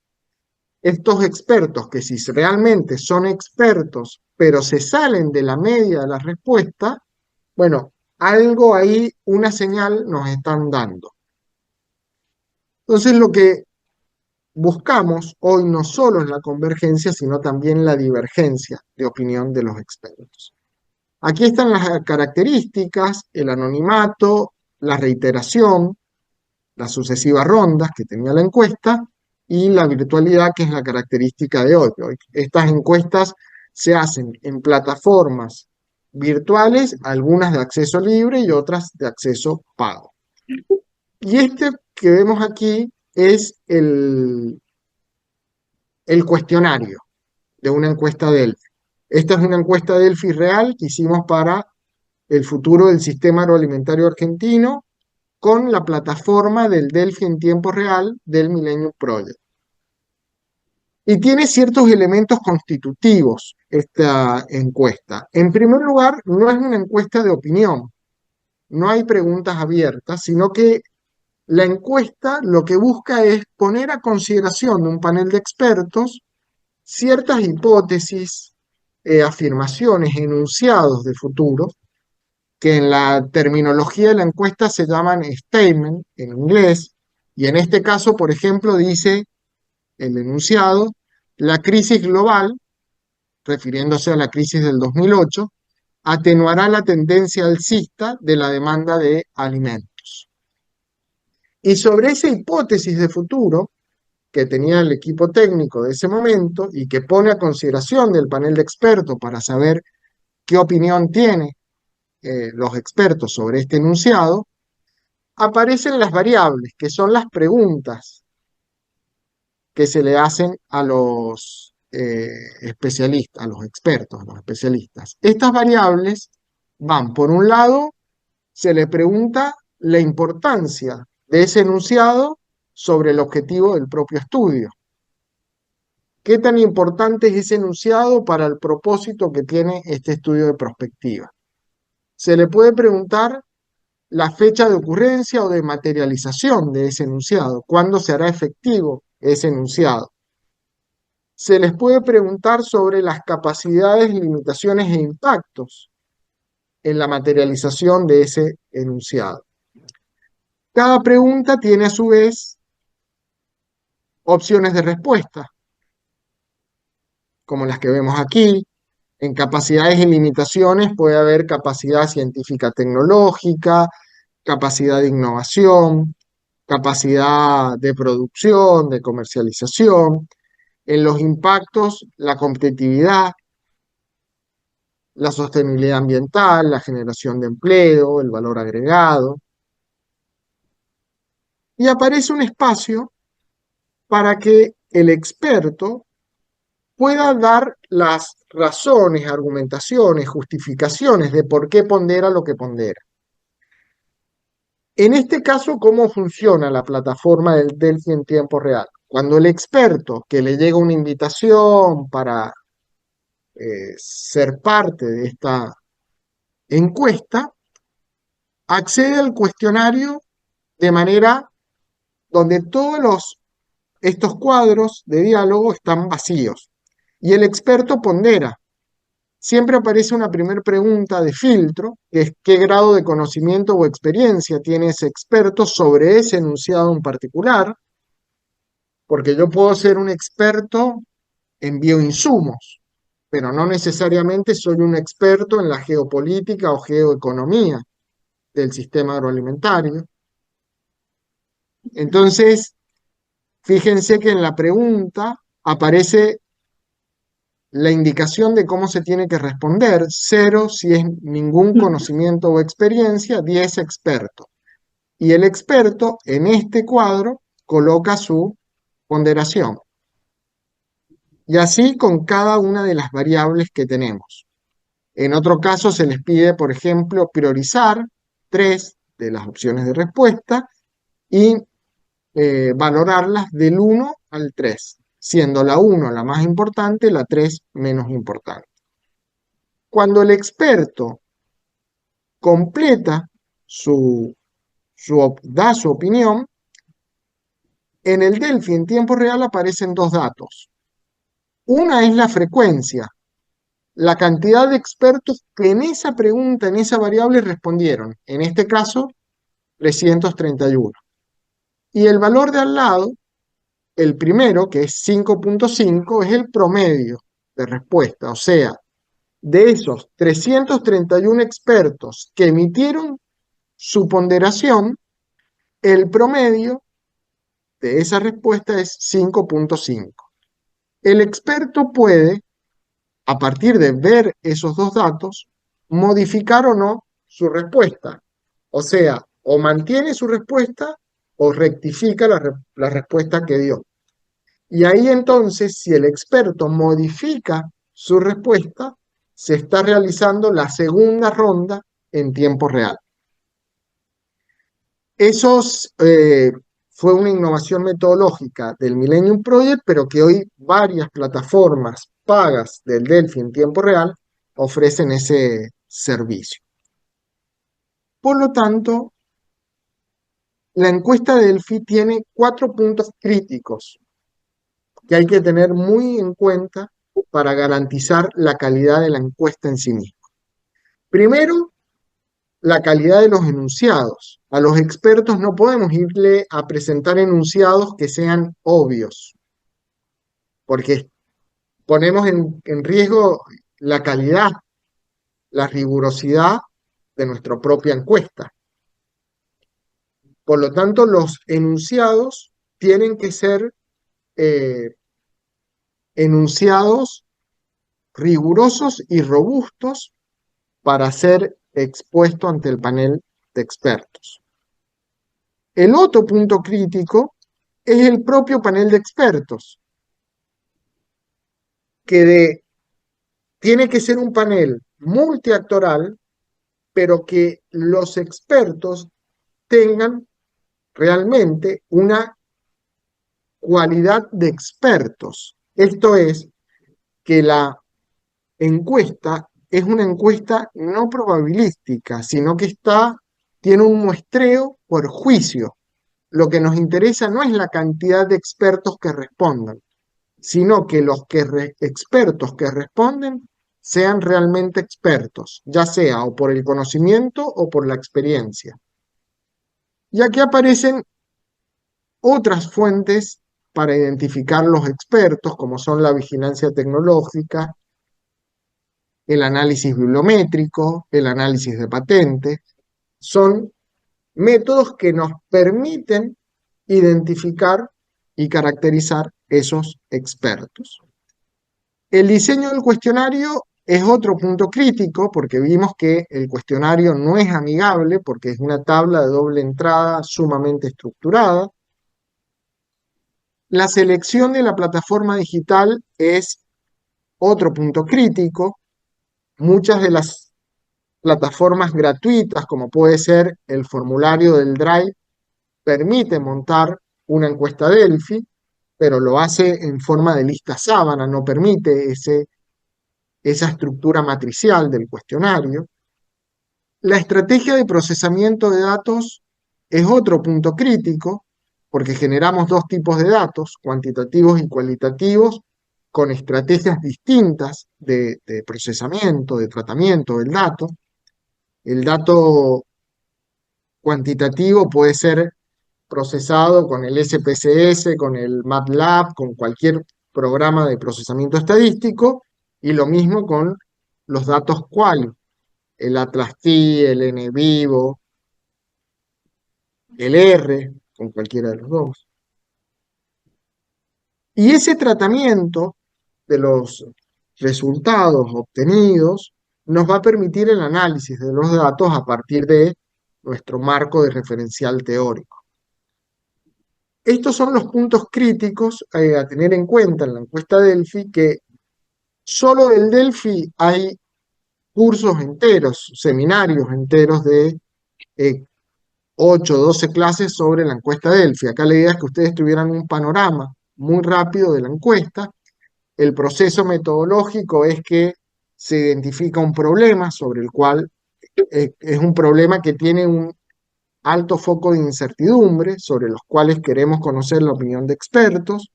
Estos expertos que si realmente son expertos, pero se salen de la media de la respuesta, bueno, algo ahí, una señal nos están dando. Entonces lo que buscamos hoy no solo es la convergencia, sino también la divergencia de opinión de los expertos. Aquí están las características: el anonimato, la reiteración, las sucesivas rondas que tenía la encuesta y la virtualidad, que es la característica de hoy. Estas encuestas se hacen en plataformas virtuales, algunas de acceso libre y otras de acceso pago. Y este que vemos aquí es el cuestionario de una encuesta Delphi. Esta es una encuesta Delphi real que hicimos para el futuro del sistema agroalimentario argentino con la plataforma del Delphi en tiempo real del Millennium Project. Y tiene ciertos elementos constitutivos esta encuesta. En primer lugar, no es una encuesta de opinión, no hay preguntas abiertas, sino que la encuesta lo que busca es poner a consideración de un panel de expertos ciertas hipótesis, afirmaciones, enunciados de futuro, que en la terminología de la encuesta se llaman statement en inglés, y en este caso, por ejemplo, dice el enunciado: la crisis global, refiriéndose a la crisis del 2008, atenuará la tendencia alcista de la demanda de alimentos. Y sobre esa hipótesis de futuro que tenía el equipo técnico de ese momento y que pone a consideración del panel de expertos para saber qué opinión tiene los expertos sobre este enunciado, aparecen las variables, que son las preguntas que se le hacen a los especialistas, a los expertos, a los especialistas. Estas variables van, por un lado, se le pregunta la importancia de ese enunciado sobre el objetivo del propio estudio. ¿Qué tan importante es ese enunciado para el propósito que tiene este estudio de prospectiva? Se le puede preguntar la fecha de ocurrencia o de materialización de ese enunciado, cuándo se hará efectivo ese enunciado. Se les puede preguntar sobre las capacidades, limitaciones e impactos en la materialización de ese enunciado. Cada pregunta tiene a su vez opciones de respuesta, como las que vemos aquí. En capacidades y limitaciones puede haber capacidad científica tecnológica, capacidad de innovación, capacidad de producción, de comercialización. En los impactos, la competitividad, la sostenibilidad ambiental, la generación de empleo, el valor agregado. Y aparece un espacio para que el experto pueda dar las razones, argumentaciones, justificaciones de por qué pondera lo que pondera. En este caso, ¿cómo funciona la plataforma del Delphi en tiempo real? Cuando el experto que le llega una invitación para ser parte de esta encuesta, accede al cuestionario de manera donde estos cuadros de diálogo están vacíos y el experto pondera. Siempre aparece una primera pregunta de filtro, que es qué grado de conocimiento o experiencia tiene ese experto sobre ese enunciado en particular, porque yo puedo ser un experto en bioinsumos, pero no necesariamente soy un experto en la geopolítica o geoeconomía del sistema agroalimentario. Entonces, fíjense que en la pregunta aparece la indicación de cómo se tiene que responder: 0 si es ningún conocimiento o experiencia, 10 experto. Y el experto en este cuadro coloca su ponderación. Y así con cada una de las variables que tenemos. En otro caso se les pide, por ejemplo, priorizar 3 de las opciones de respuesta y valorarlas del 1 al 3, siendo la 1 la más importante, la 3 menos importante. Cuando el experto completa da su opinión, en el Delphi en tiempo real aparecen dos datos. Una es la frecuencia, la cantidad de expertos que en esa pregunta, en esa variable respondieron. En este caso, 331. Y el valor de al lado, el primero, que es 5.5, es el promedio de respuesta. O sea, de esos 331 expertos que emitieron su ponderación, el promedio de esa respuesta es 5.5. El experto puede, a partir de ver esos dos datos, modificar o no su respuesta. O sea, o mantiene su respuesta o rectifica la respuesta que dio. Y ahí entonces, si el experto modifica su respuesta, se está realizando la segunda ronda en tiempo real. Fue una innovación metodológica del Millennium Project, pero que hoy varias plataformas pagas del Delphi en tiempo real ofrecen ese servicio. Por lo tanto, la encuesta Delphi tiene 4 puntos críticos que hay que tener muy en cuenta para garantizar la calidad de la encuesta en sí misma. Primero, la calidad de los enunciados. A los expertos no podemos irle a presentar enunciados que sean obvios, porque ponemos en riesgo la calidad, la rigurosidad de nuestra propia encuesta. Por lo tanto, los enunciados tienen que ser enunciados rigurosos y robustos para ser expuesto ante el panel de expertos. El otro punto crítico es el propio panel de expertos, que tiene que ser un panel multiactoral, pero que los expertos tengan realmente una cualidad de expertos. Esto es, que la encuesta es una encuesta no probabilística, sino que tiene un muestreo por juicio. Lo que nos interesa no es la cantidad de expertos que respondan, sino que los expertos que responden sean realmente expertos, ya sea o por el conocimiento o por la experiencia. Y aquí aparecen otras fuentes para identificar los expertos, como son la vigilancia tecnológica, el análisis bibliométrico, el análisis de patentes. Son métodos que nos permiten identificar y caracterizar esos expertos. El diseño del cuestionario es otro punto crítico, porque vimos que el cuestionario no es amigable, porque es una tabla de doble entrada sumamente estructurada. La selección de la plataforma digital es otro punto crítico. Muchas de las plataformas gratuitas, como puede ser el formulario del Drive, permiten montar una encuesta Delphi, pero lo hace en forma de lista sábana, no permite esa estructura matricial del cuestionario. La estrategia de procesamiento de datos es otro punto crítico, porque generamos dos tipos de datos, cuantitativos y cualitativos, con estrategias distintas de procesamiento, de tratamiento del dato. El dato cuantitativo puede ser procesado con el SPSS, con el MATLAB, con cualquier programa de procesamiento estadístico, y lo mismo con los datos quali, el Atlas-T, el NVivo, el R, con cualquiera de los dos. Y ese tratamiento de los resultados obtenidos nos va a permitir el análisis de los datos a partir de nuestro marco de referencial teórico. Estos son los puntos críticos a tener en cuenta en la encuesta Delphi, que solo del Delphi hay cursos enteros, seminarios enteros de 8 o 12 clases sobre la encuesta Delphi. Acá la idea es que ustedes tuvieran un panorama muy rápido de la encuesta. El proceso metodológico es que se identifica un problema sobre el cual es un problema que tiene un alto foco de incertidumbre, sobre los cuales queremos conocer la opinión de expertos.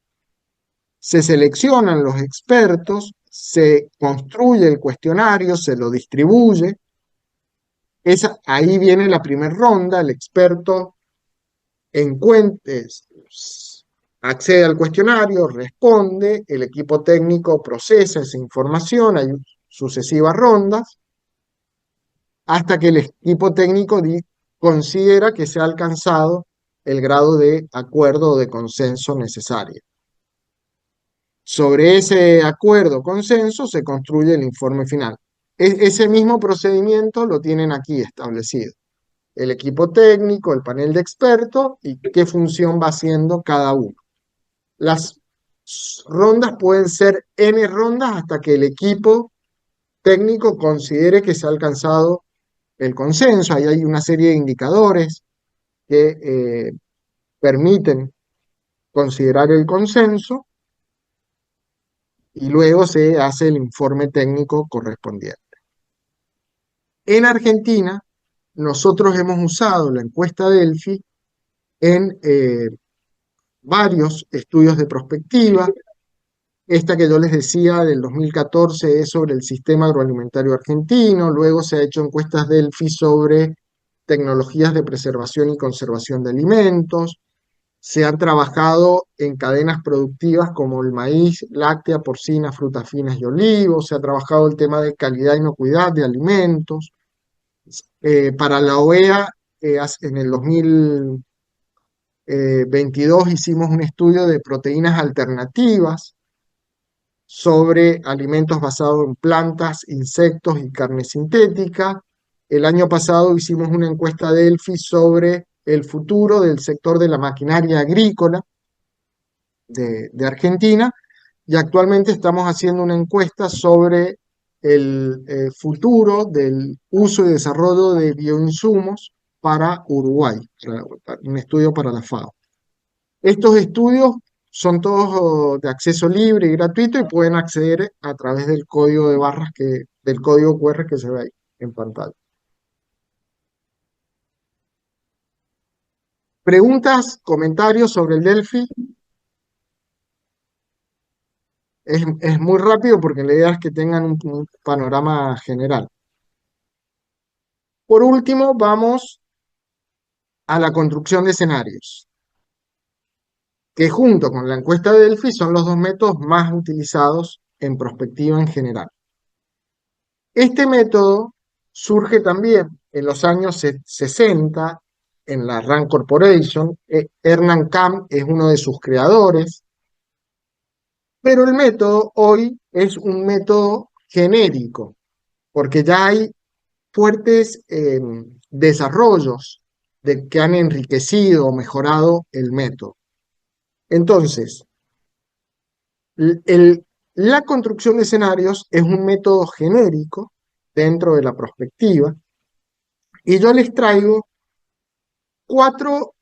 Se seleccionan los expertos, se construye el cuestionario, se lo distribuye. Ahí viene la primera ronda, el experto accede al cuestionario, responde, el equipo técnico procesa esa información, hay sucesivas rondas, hasta que el equipo técnico considera que se ha alcanzado el grado de acuerdo o de consenso necesario. Sobre ese acuerdo o consenso se construye el informe final. Ese mismo procedimiento lo tienen aquí establecido. El equipo técnico, el panel de expertos y qué función va haciendo cada uno. Las rondas pueden ser N rondas hasta que el equipo técnico considere que se ha alcanzado el consenso. Ahí hay una serie de indicadores que permiten considerar el consenso y luego se hace el informe técnico correspondiente. En Argentina, nosotros hemos usado la encuesta Delphi en varios estudios de prospectiva. Esta que yo les decía del 2014 es sobre el sistema agroalimentario argentino, luego se ha hecho encuestas Delphi sobre tecnologías de preservación y conservación de alimentos, se ha trabajado en cadenas productivas como el maíz, láctea, porcina, frutas finas y olivos, se ha trabajado el tema de calidad e inocuidad de alimentos. Para la OEA, en el 2022 hicimos un estudio de proteínas alternativas sobre alimentos basados en plantas, insectos y carne sintética. El año pasado hicimos una encuesta Delphi sobre el futuro del sector de la maquinaria agrícola de Argentina, y actualmente estamos haciendo una encuesta sobre el futuro del uso y desarrollo de bioinsumos para Uruguay, un estudio para la FAO. Estos estudios son todos de acceso libre y gratuito y pueden acceder a través del código de barras del código QR que se ve ahí en pantalla. ¿Preguntas, comentarios sobre el Delphi? Es muy rápido porque la idea es que tengan un panorama general. Por último, vamos a la construcción de escenarios, que junto con la encuesta de Delphi son los dos métodos más utilizados en prospectiva en general. Este método surge también en los años 60 en la RAND Corporation. Hernán Kamm es uno de sus creadores, pero el método hoy es un método genérico, porque ya hay fuertes desarrollos que han enriquecido o mejorado el método. Entonces, la construcción de escenarios es un método genérico dentro de la prospectiva, y yo les traigo 4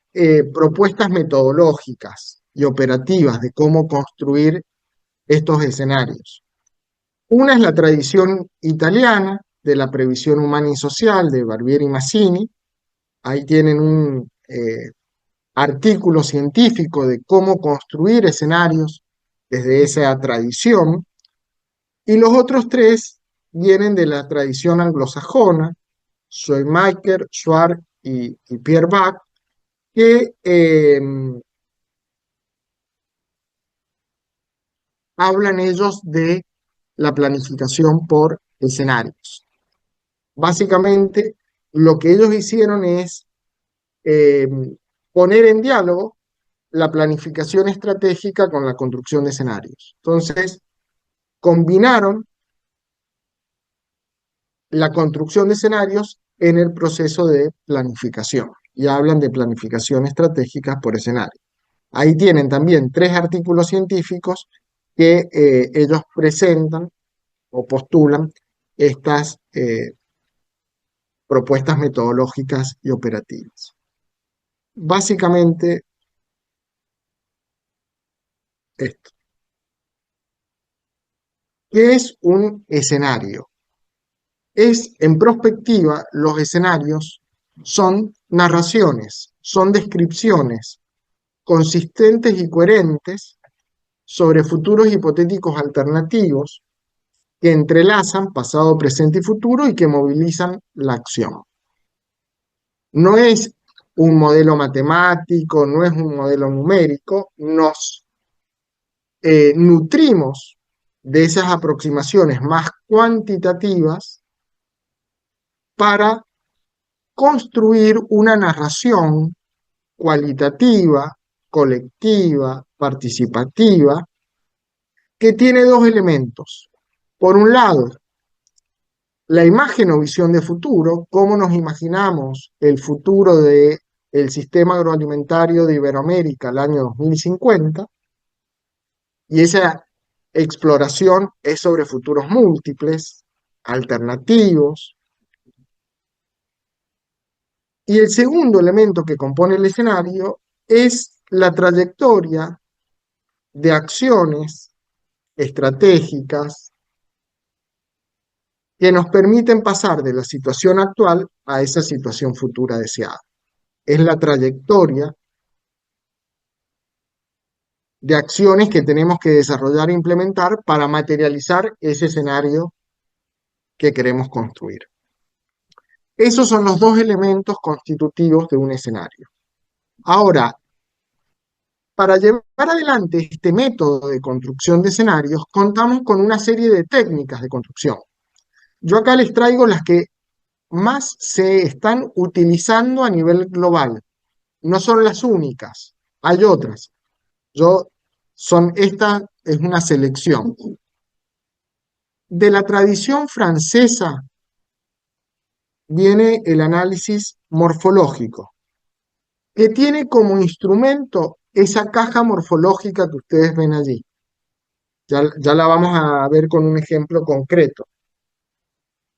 propuestas metodológicas y operativas de cómo construir estos escenarios. Una es la tradición italiana de la previsión humana y social de Barbieri y Mazzini. Ahí tienen un artículo científico de cómo construir escenarios desde esa tradición. Y los otros tres vienen de la tradición anglosajona, Schleiermacher, Schwartz y Pierre Bach, que hablan ellos de la planificación por escenarios. Básicamente, lo que ellos hicieron es eh, poner en diálogo la planificación estratégica con la construcción de escenarios. Entonces, combinaron la construcción de escenarios en el proceso de planificación y hablan de planificación estratégica por escenario. Ahí tienen también tres artículos científicos que ellos presentan o postulan estas propuestas metodológicas y operativas. Básicamente, esto. ¿Qué es un escenario? En prospectiva, los escenarios son narraciones, son descripciones consistentes y coherentes sobre futuros hipotéticos alternativos que entrelazan pasado, presente y futuro y que movilizan la acción. No es un modelo matemático, no es un modelo numérico, nos nutrimos de esas aproximaciones más cuantitativas para construir una narración cualitativa, colectiva, participativa, que tiene dos elementos. Por un lado, la imagen o visión de futuro, cómo nos imaginamos el futuro del sistema agroalimentario de Iberoamérica al año 2050, y esa exploración es sobre futuros múltiples, alternativos. Y el segundo elemento que compone el escenario es la trayectoria de acciones estratégicas que nos permiten pasar de la situación actual a esa situación futura deseada. Es la trayectoria de acciones que tenemos que desarrollar e implementar para materializar ese escenario que queremos construir. Esos son los dos elementos constitutivos de un escenario. Ahora, para llevar adelante este método de construcción de escenarios, contamos con una serie de técnicas de construcción. Yo acá les traigo las que más se están utilizando a nivel global. No son las únicas, hay otras. Esta es una selección. De la tradición francesa viene el análisis morfológico, que tiene como instrumento esa caja morfológica que ustedes ven allí. Ya la vamos a ver con un ejemplo concreto.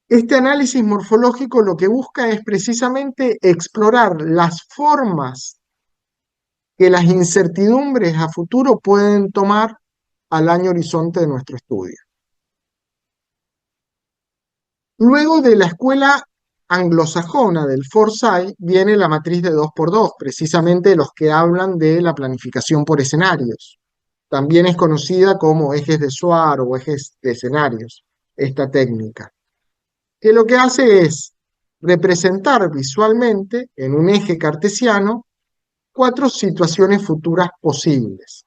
Este análisis morfológico lo que busca es precisamente explorar las formas que las incertidumbres a futuro pueden tomar al año horizonte de nuestro estudio. Luego de la escuela anglosajona del Foresight viene la matriz de 2x2, precisamente los que hablan de la planificación por escenarios. También es conocida como ejes de Schwartz o ejes de escenarios, esta técnica, que lo que hace es representar visualmente en un eje cartesiano 4 situaciones futuras posibles.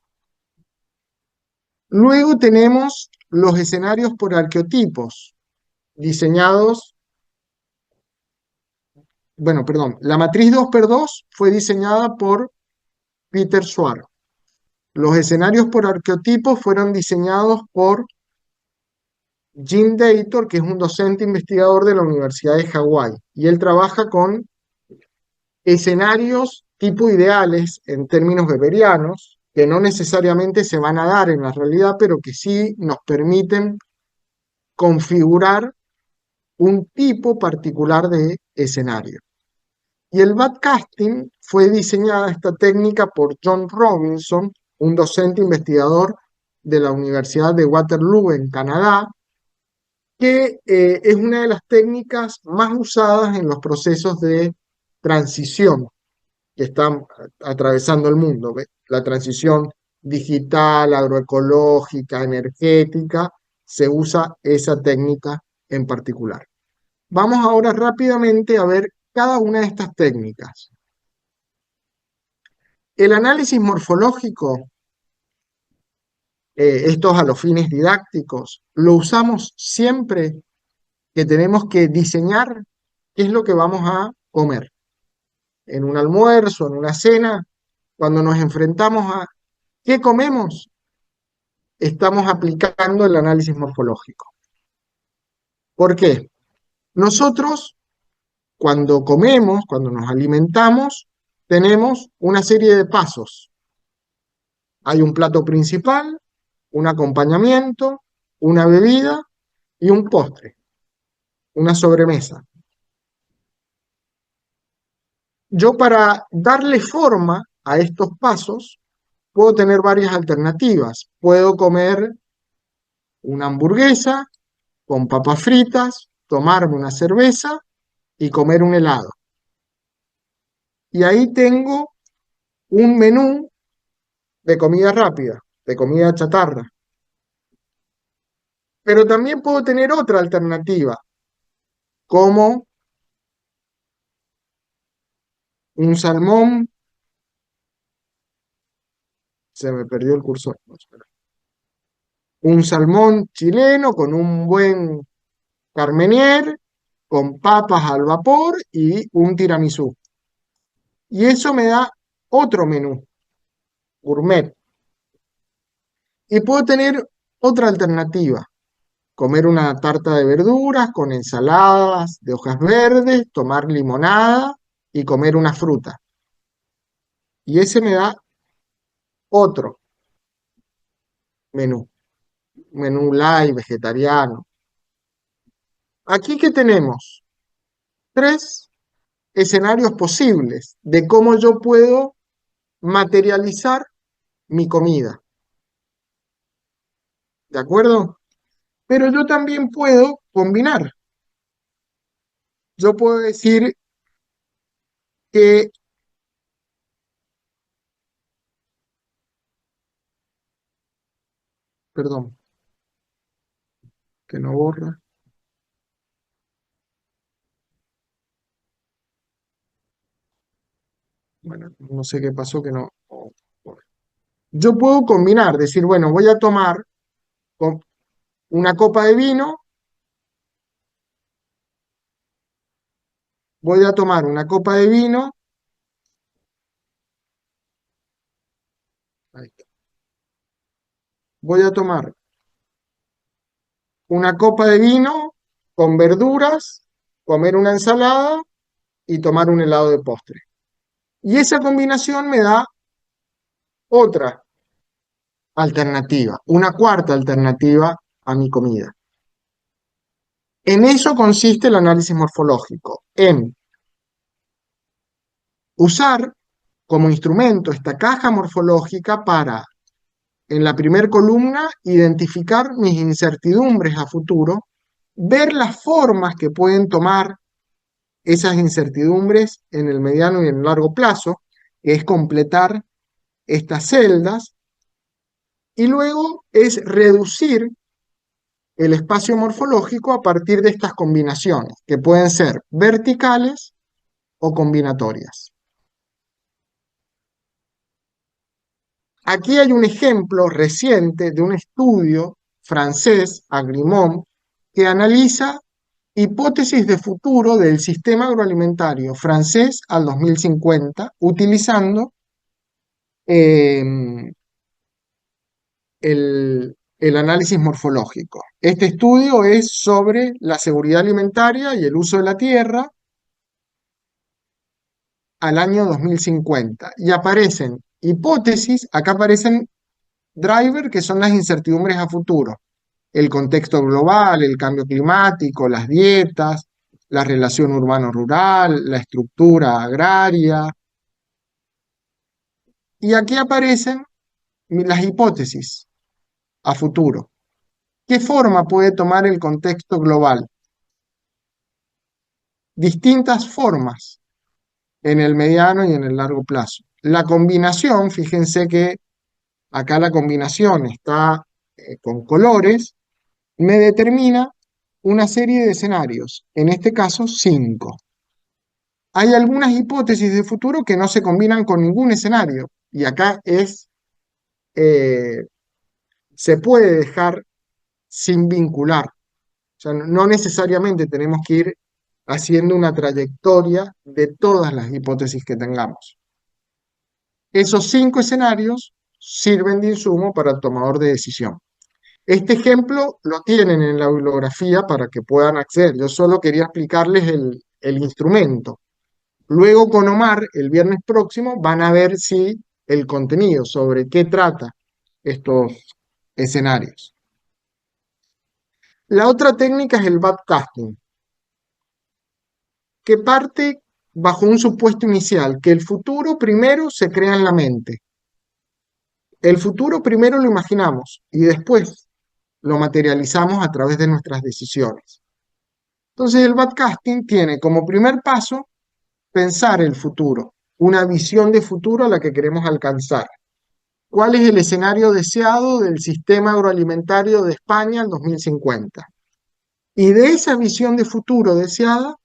Luego tenemos los escenarios por arqueotipos, diseñados, la matriz 2x2 fue diseñada por Peter Schwartz. Los escenarios por arqueotipos fueron diseñados por Jim Dator, que es un docente investigador de la Universidad de Hawái, y él trabaja con escenarios tipo ideales en términos weberianos, que no necesariamente se van a dar en la realidad, pero que sí nos permiten configurar un tipo particular de escenario. Y el backcasting fue diseñada esta técnica por John Robinson un docente investigador de la Universidad de Waterloo en Canadá, que es una de las técnicas más usadas en los procesos de transición que están atravesando el mundo. ¿Ve? La transición digital, agroecológica, energética, se usa esa técnica en particular. Vamos ahora rápidamente a ver cada una de estas técnicas. El análisis morfológico, estos a los fines didácticos, lo usamos siempre que tenemos que diseñar qué es lo que vamos a comer. En un almuerzo, en una cena, cuando nos enfrentamos a qué comemos, estamos aplicando el análisis morfológico. ¿Por qué? Nosotros, cuando comemos, cuando nos alimentamos, tenemos una serie de pasos. Hay un plato principal, un acompañamiento, una bebida y un postre, una sobremesa. Yo para darle forma a estos pasos puedo tener varias alternativas. Puedo comer una hamburguesa con papas fritas, tomarme una cerveza y comer un helado. Y ahí tengo un menú de comida rápida, de comida chatarra. Pero también puedo tener otra alternativa, como un salmón, se me perdió el cursor, no, espera. Un salmón chileno con un buen carmenier, con papas al vapor y un tiramisú. Y eso me da otro menú, gourmet. Y puedo tener otra alternativa, comer una tarta de verduras con ensaladas de hojas verdes, tomar limonada y comer una fruta. Y ese me da otro menú, menú light, vegetariano. Aquí que tenemos tres escenarios posibles de cómo yo puedo materializar mi comida. ¿De acuerdo? Pero yo también puedo combinar. Yo puedo decir que, perdón, que no borra. Bueno, no sé qué pasó que no. Yo puedo combinar, decir, bueno, voy a tomar una copa de vino, voy a tomar una copa de vino, ahí está. Voy a tomar una copa de vino con verduras, comer una ensalada y tomar un helado de postre. Y esa combinación me da otra alternativa, una cuarta alternativa a mi comida. En eso consiste el análisis morfológico, en usar como instrumento esta caja morfológica para, en la primera columna, identificar mis incertidumbres a futuro, ver las formas que pueden tomar esas incertidumbres en el mediano y en el largo plazo, que es completar estas celdas, y luego es reducir el espacio morfológico a partir de estas combinaciones, que pueden ser verticales o combinatorias. Aquí hay un ejemplo reciente de un estudio francés, Agrimont, que analiza hipótesis de futuro del sistema agroalimentario francés al 2050, utilizando el análisis morfológico. Este estudio es sobre la seguridad alimentaria y el uso de la tierra al año 2050. Y aparecen hipótesis, acá aparecen drivers que son las incertidumbres a futuro. El contexto global, el cambio climático, las dietas, la relación urbano-rural, la estructura agraria. Y aquí aparecen las hipótesis a futuro. ¿Qué forma puede tomar el contexto global? Distintas formas en el mediano y en el largo plazo. La combinación, fíjense que acá la combinación está con colores, me determina una serie de escenarios, en este caso 5. Hay algunas hipótesis de futuro que no se combinan con ningún escenario, y acá eh, se puede dejar sin vincular. O sea, no necesariamente tenemos que ir haciendo una trayectoria de todas las hipótesis que tengamos. Esos 5 escenarios sirven de insumo para el tomador de decisión. Este ejemplo lo tienen en la bibliografía para que puedan acceder. Yo solo quería explicarles el instrumento. Luego con Omar, el viernes próximo, van a ver si el contenido, sobre qué trata estos escenarios. La otra técnica es el backcasting, que parte bajo un supuesto inicial, que el futuro primero se crea en la mente. El futuro primero lo imaginamos y después lo materializamos a través de nuestras decisiones. Entonces el backcasting tiene como primer paso pensar el futuro, una visión de futuro a la que queremos alcanzar. ¿Cuál es el escenario deseado del sistema agroalimentario de España en 2050? Y de esa visión de futuro deseada,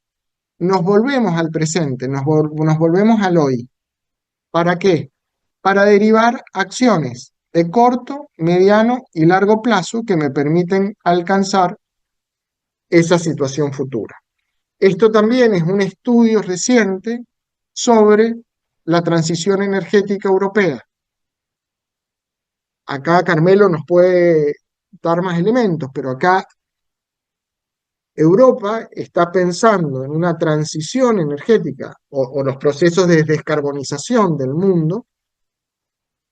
nos volvemos al presente, nos volvemos al hoy. ¿Para qué? Para derivar acciones de corto, mediano y largo plazo que me permiten alcanzar esa situación futura. Esto también es un estudio reciente sobre la transición energética europea. Acá Carmelo nos puede dar más elementos, pero acá Europa está pensando en una transición energética o los procesos de descarbonización del mundo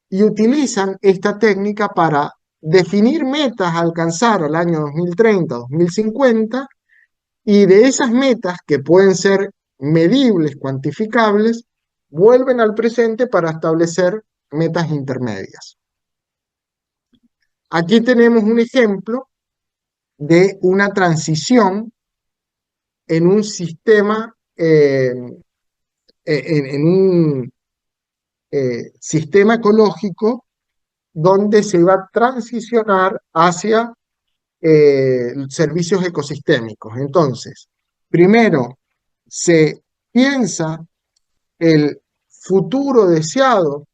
y utilizan esta técnica para definir metas a alcanzar al año 2030, 2050, y de esas metas que pueden ser medibles, cuantificables, vuelven al presente para establecer metas intermedias. Aquí tenemos un ejemplo de una transición en un sistema, en un sistema ecológico donde se va a transicionar hacia servicios ecosistémicos. Entonces, primero se piensa el futuro deseado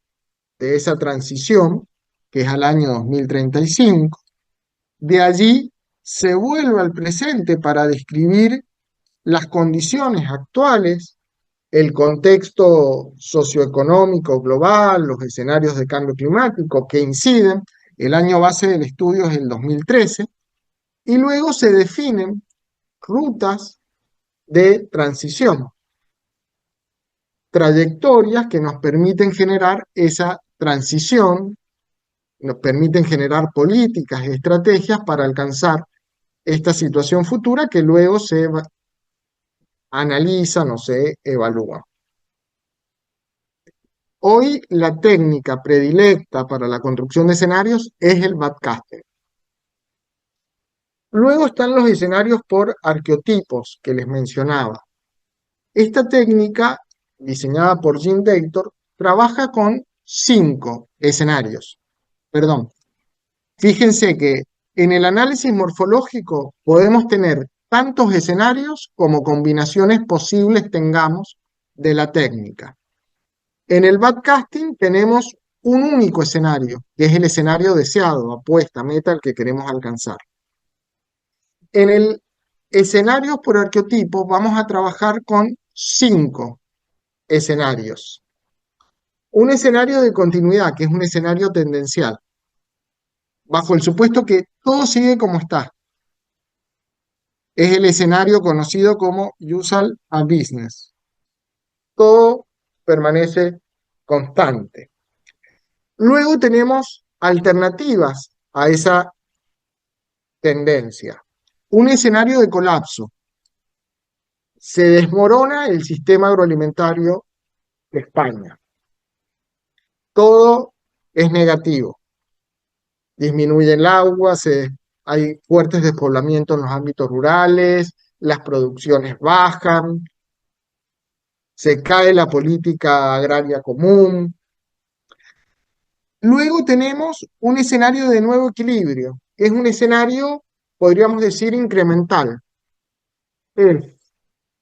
de esa transición, que es al año 2035. De allí se vuelve al presente para describir las condiciones actuales, el contexto socioeconómico global, los escenarios de cambio climático que inciden. El año base del estudio es el 2013, y luego se definen rutas de transición, trayectorias que nos permiten generar esa transición, nos permiten generar políticas y estrategias para alcanzar esta situación futura que luego se analizan o se evalúan. Hoy la técnica predilecta para la construcción de escenarios es el backcasting. Luego están los escenarios por arqueotipos que les mencionaba. Esta técnica, diseñada por Jim Dator, trabaja con 5 escenarios. Perdón. Fíjense que en el análisis morfológico podemos tener tantos escenarios como combinaciones posibles tengamos de la técnica. En el backcasting tenemos un único escenario, que es el escenario deseado, apuesta, meta al que queremos alcanzar. En el escenario por arqueotipos vamos a trabajar con 5 escenarios. Un escenario de continuidad, que es un escenario tendencial, bajo el supuesto que todo sigue como está. Es el escenario conocido como usual and business. Todo permanece constante. Luego tenemos alternativas a esa tendencia. Un escenario de colapso. Se desmorona el sistema agroalimentario de España. Todo es negativo. disminuye el agua, hay fuertes despoblamientos en los ámbitos rurales, las producciones bajan, se cae la política agraria común. Luego tenemos un escenario de nuevo equilibrio, que es un escenario, podríamos decir, incremental. Es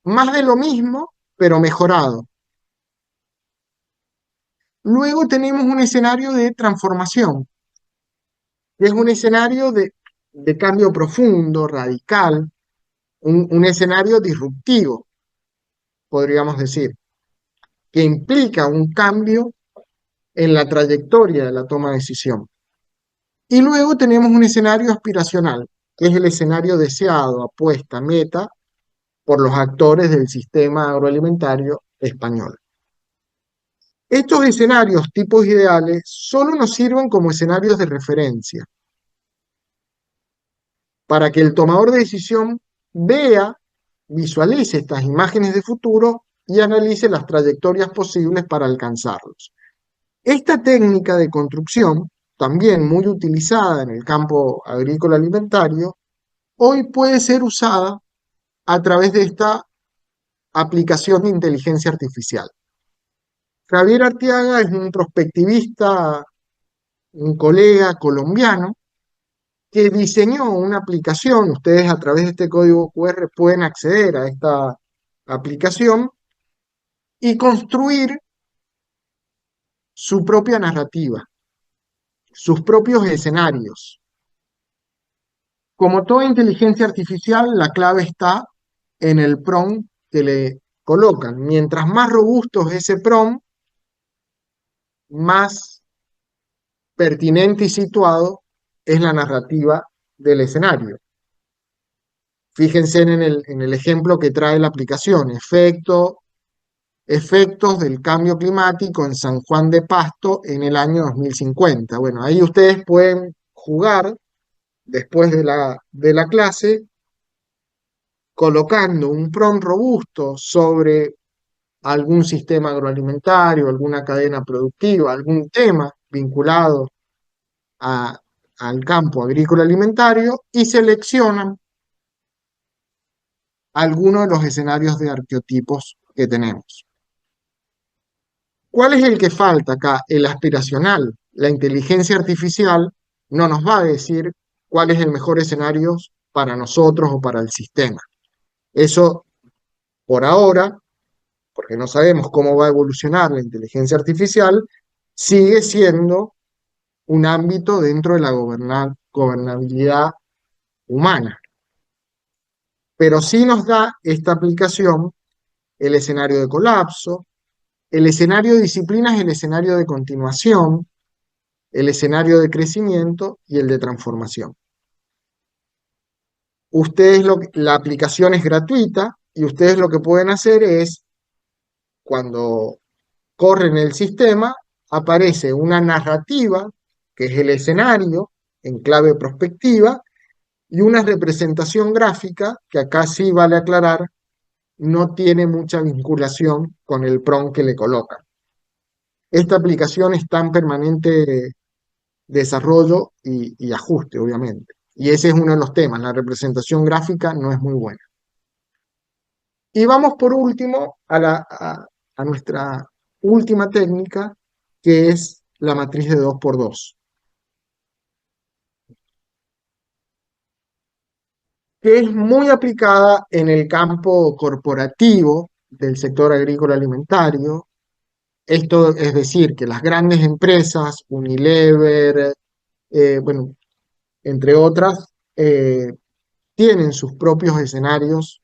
más de lo mismo, pero mejorado. Luego tenemos un escenario de transformación, que es un escenario de cambio profundo, radical, un escenario disruptivo, podríamos decir, que implica un cambio en la trayectoria de la toma de decisión. Y luego tenemos un escenario aspiracional, que es el escenario deseado, apuesta, meta por los actores del sistema agroalimentario español. Estos escenarios, tipos ideales, solo nos sirven como escenarios de referencia para que el tomador de decisión vea, visualice estas imágenes de futuro y analice las trayectorias posibles para alcanzarlos. Esta técnica de construcción, también muy utilizada en el campo agrícola alimentario, hoy puede ser usada a través de esta aplicación de inteligencia artificial. Javier Arteaga es un prospectivista, un colega colombiano, que diseñó una aplicación. Ustedes a través de este código QR pueden acceder a esta aplicación y construir su propia narrativa, sus propios escenarios. Como toda inteligencia artificial, la clave está en el prompt que le colocan. Mientras más robusto es ese prompt, más pertinente y situado es la narrativa del escenario. Fíjense en el ejemplo que trae la aplicación, efectos del cambio climático en San Juan de Pasto en el año 2050. Bueno, ahí ustedes pueden jugar después de la clase colocando un prompt robusto sobre algún sistema agroalimentario, alguna cadena productiva, algún tema vinculado a- al campo agrícola alimentario y seleccionan algunos de los escenarios de arqueotipos que tenemos. ¿Cuál es el que falta acá? El aspiracional. La inteligencia artificial no nos va a decir cuál es el mejor escenario para nosotros o para el sistema. Eso, por ahora, porque no sabemos cómo va a evolucionar la inteligencia artificial, sigue siendo un ámbito dentro de la gobernabilidad humana. Pero sí nos da esta aplicación el escenario de colapso, el escenario de disciplina es el escenario de continuación, el escenario de crecimiento y el de transformación. La aplicación es gratuita y ustedes lo que pueden hacer es, cuando corren el sistema, aparece una narrativa, que es el escenario en clave prospectiva, y una representación gráfica, que acá sí vale aclarar, no tiene mucha vinculación con el prompt que le colocan. Esta aplicación está en permanente desarrollo y ajuste, obviamente. Y ese es uno de los temas, la representación gráfica no es muy buena. Y vamos por último a nuestra última técnica, que es la matriz de 2×2, que es muy aplicada en el campo corporativo del sector agrícola alimentario. Esto es decir, que las grandes empresas, Unilever, bueno, entre otras, tienen sus propios escenarios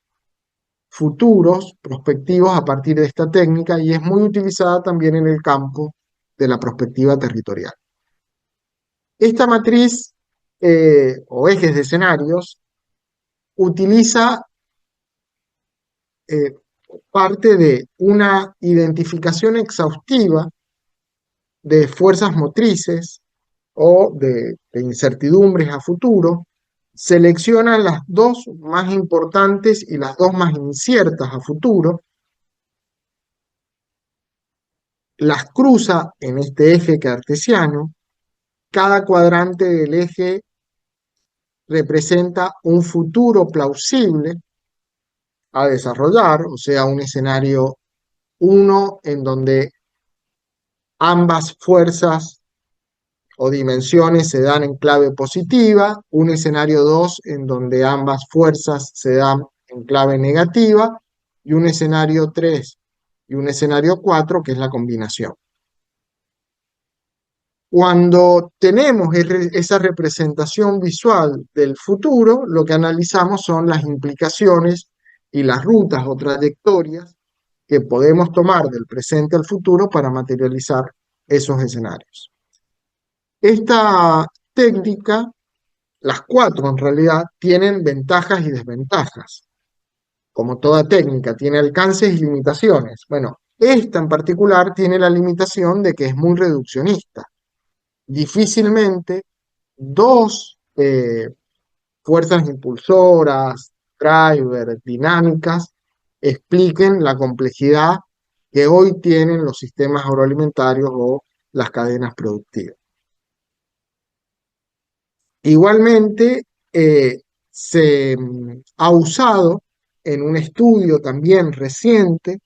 futuros, prospectivos a partir de esta técnica y es muy utilizada también en el campo de la prospectiva territorial. Esta matriz o ejes de escenarios utiliza parte de una identificación exhaustiva de fuerzas motrices o de incertidumbres a futuro, selecciona las dos más importantes y las dos más inciertas a futuro, las cruza en este eje cartesiano cada cuadrante del eje representa un futuro plausible a desarrollar, o sea, un escenario 1 en donde ambas fuerzas o dimensiones se dan en clave positiva, un escenario 2 en donde ambas fuerzas se dan en clave negativa, y un escenario 3 y un escenario 4 que es la combinación. Cuando tenemos esa representación visual del futuro, lo que analizamos son las implicaciones y las rutas o trayectorias que podemos tomar del presente al futuro para materializar esos escenarios. Esta técnica, las cuatro en realidad, tienen ventajas y desventajas. Como toda técnica, tiene alcances y limitaciones. Bueno, esta en particular tiene la limitación de que es muy reduccionista. Difícilmente dos fuerzas impulsoras, drivers, dinámicas, expliquen la complejidad que hoy tienen los sistemas agroalimentarios o las cadenas productivas. Igualmente, se ha usado en un estudio también reciente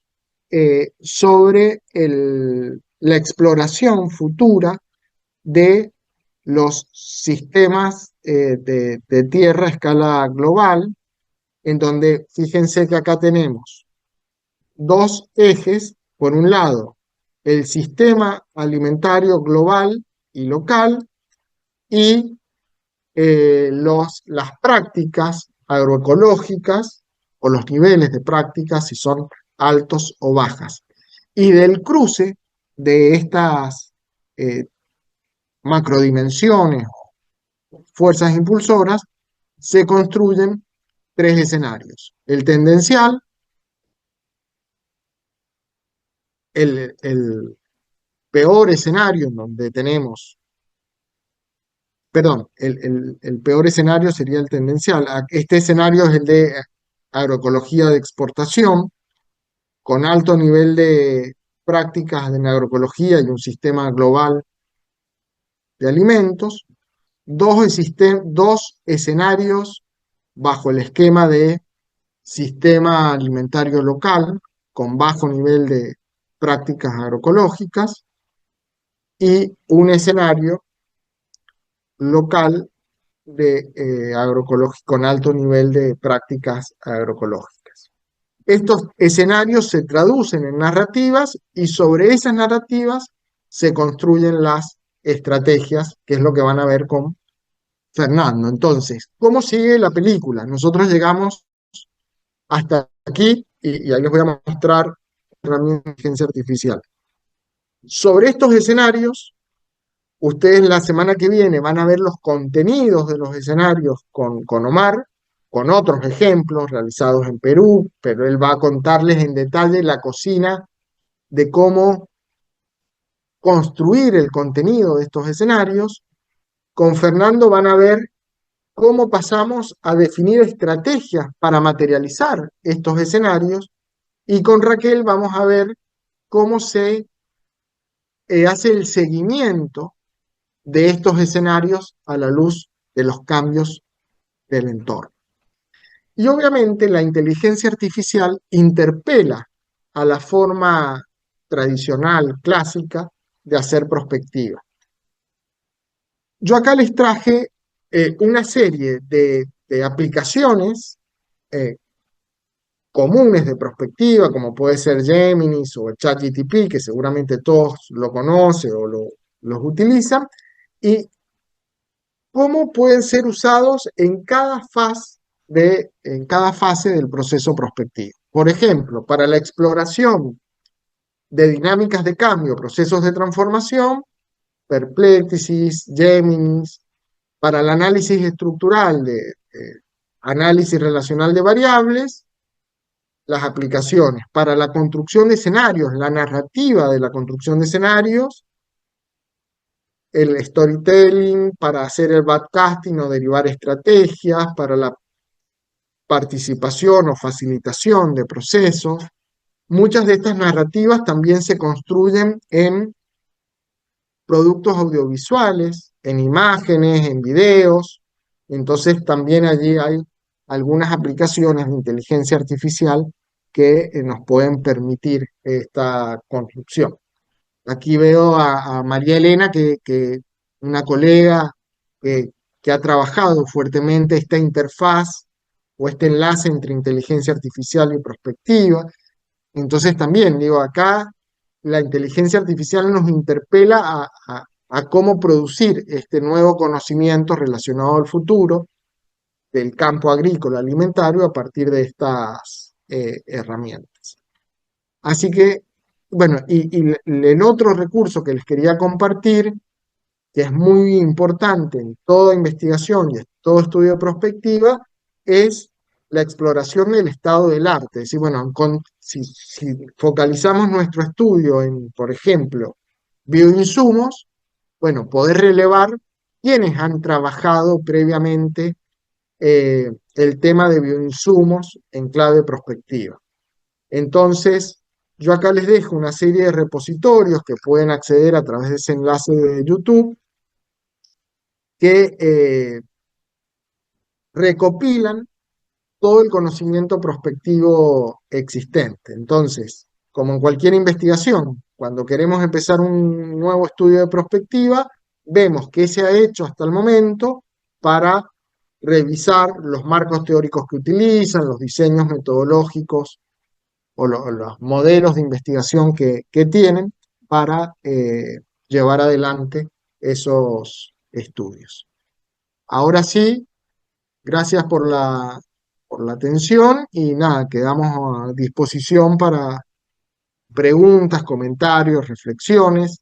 sobre la exploración futura de los sistemas de tierra a escala global, en donde fíjense que acá tenemos dos ejes. Por un lado, el sistema alimentario global y local, y las prácticas agroecológicas o los niveles de prácticas, si son altos o bajas. Y del cruce de estas macrodimensiones, fuerzas impulsoras, se construyen tres escenarios. El tendencial, el peor escenario en donde tenemos, perdón, el peor escenario sería el tendencial. Este escenario es el de agroecología de exportación, con alto nivel de prácticas en agroecología y un sistema global de alimentos. Dos escenarios bajo el esquema de sistema alimentario local, con bajo nivel de prácticas agroecológicas, y un escenario local con alto nivel de prácticas agroecológicas. Estos escenarios se traducen en narrativas y sobre esas narrativas se construyen las estrategias, que es lo que van a ver con Fernando. Entonces, ¿cómo sigue la película? Nosotros llegamos hasta aquí y ahí les voy a mostrar herramientas de inteligencia artificial. Sobre estos escenarios, ustedes la semana que viene van a ver los contenidos de los escenarios con Omar, con otros ejemplos realizados en Perú, pero él va a contarles en detalle la cocina de cómo construir el contenido de estos escenarios. Con Fernando van a ver cómo pasamos a definir estrategias para materializar estos escenarios, y con Raquel vamos a ver cómo se hace el seguimiento de estos escenarios a la luz de los cambios del entorno. Y obviamente la inteligencia artificial interpela a la forma tradicional, clásica, de hacer prospectiva. Yo acá les traje una serie de aplicaciones comunes de prospectiva, como puede ser Gemini o el ChatGPT, que seguramente todos lo conocen o los utilizan, y cómo pueden ser usados en cada fase del proceso prospectivo. Por ejemplo, para la exploración de dinámicas de cambio, procesos de transformación, Perplexity, Gemini. Para el análisis estructural de análisis relacional de variables, las aplicaciones. Para la construcción de escenarios, la narrativa de la construcción de escenarios, el storytelling, para hacer el backcasting o derivar estrategias, para la participación o facilitación de procesos. Muchas de estas narrativas también se construyen en productos audiovisuales, en imágenes, en videos. Entonces también allí hay algunas aplicaciones de inteligencia artificial que nos pueden permitir esta construcción. Aquí veo a María Elena, una colega que, que ha trabajado fuertemente esta interfaz o este enlace entre inteligencia artificial y prospectiva. Entonces también, digo, acá la inteligencia artificial nos interpela a cómo producir este nuevo conocimiento relacionado al futuro del campo agrícola alimentario a partir de estas herramientas. Así que, bueno, y el otro recurso que les quería compartir, que es muy importante en toda investigación y en todo estudio de prospectiva, es la exploración del estado del arte. Es decir, bueno, si focalizamos nuestro estudio en, por ejemplo, bioinsumos, bueno, poder relevar quiénes han trabajado previamente el tema de bioinsumos en clave prospectiva. Entonces, yo acá les dejo una serie de repositorios que pueden acceder a través de ese enlace de YouTube que recopilan todo el conocimiento prospectivo existente. Entonces, como en cualquier investigación, cuando queremos empezar un nuevo estudio de prospectiva, vemos qué se ha hecho hasta el momento para revisar los marcos teóricos que utilizan, los diseños metodológicos o los modelos de investigación que tienen para llevar adelante esos estudios. Ahora sí, gracias por la atención y nada, quedamos a disposición para preguntas, comentarios, reflexiones.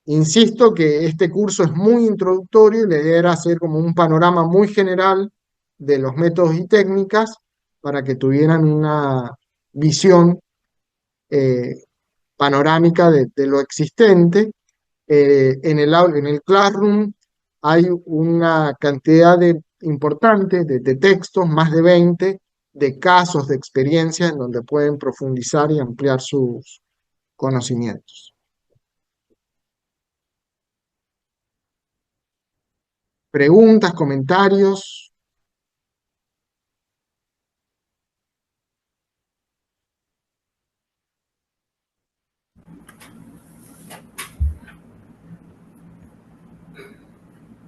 Insisto que este curso es muy introductorio y la idea era hacer como un panorama muy general de los métodos y técnicas para que tuvieran una visión panorámica de lo existente. En el Classroom hay una cantidad importante de textos, más de 20, de casos, de experiencias en donde pueden profundizar y ampliar sus conocimientos. Preguntas, comentarios.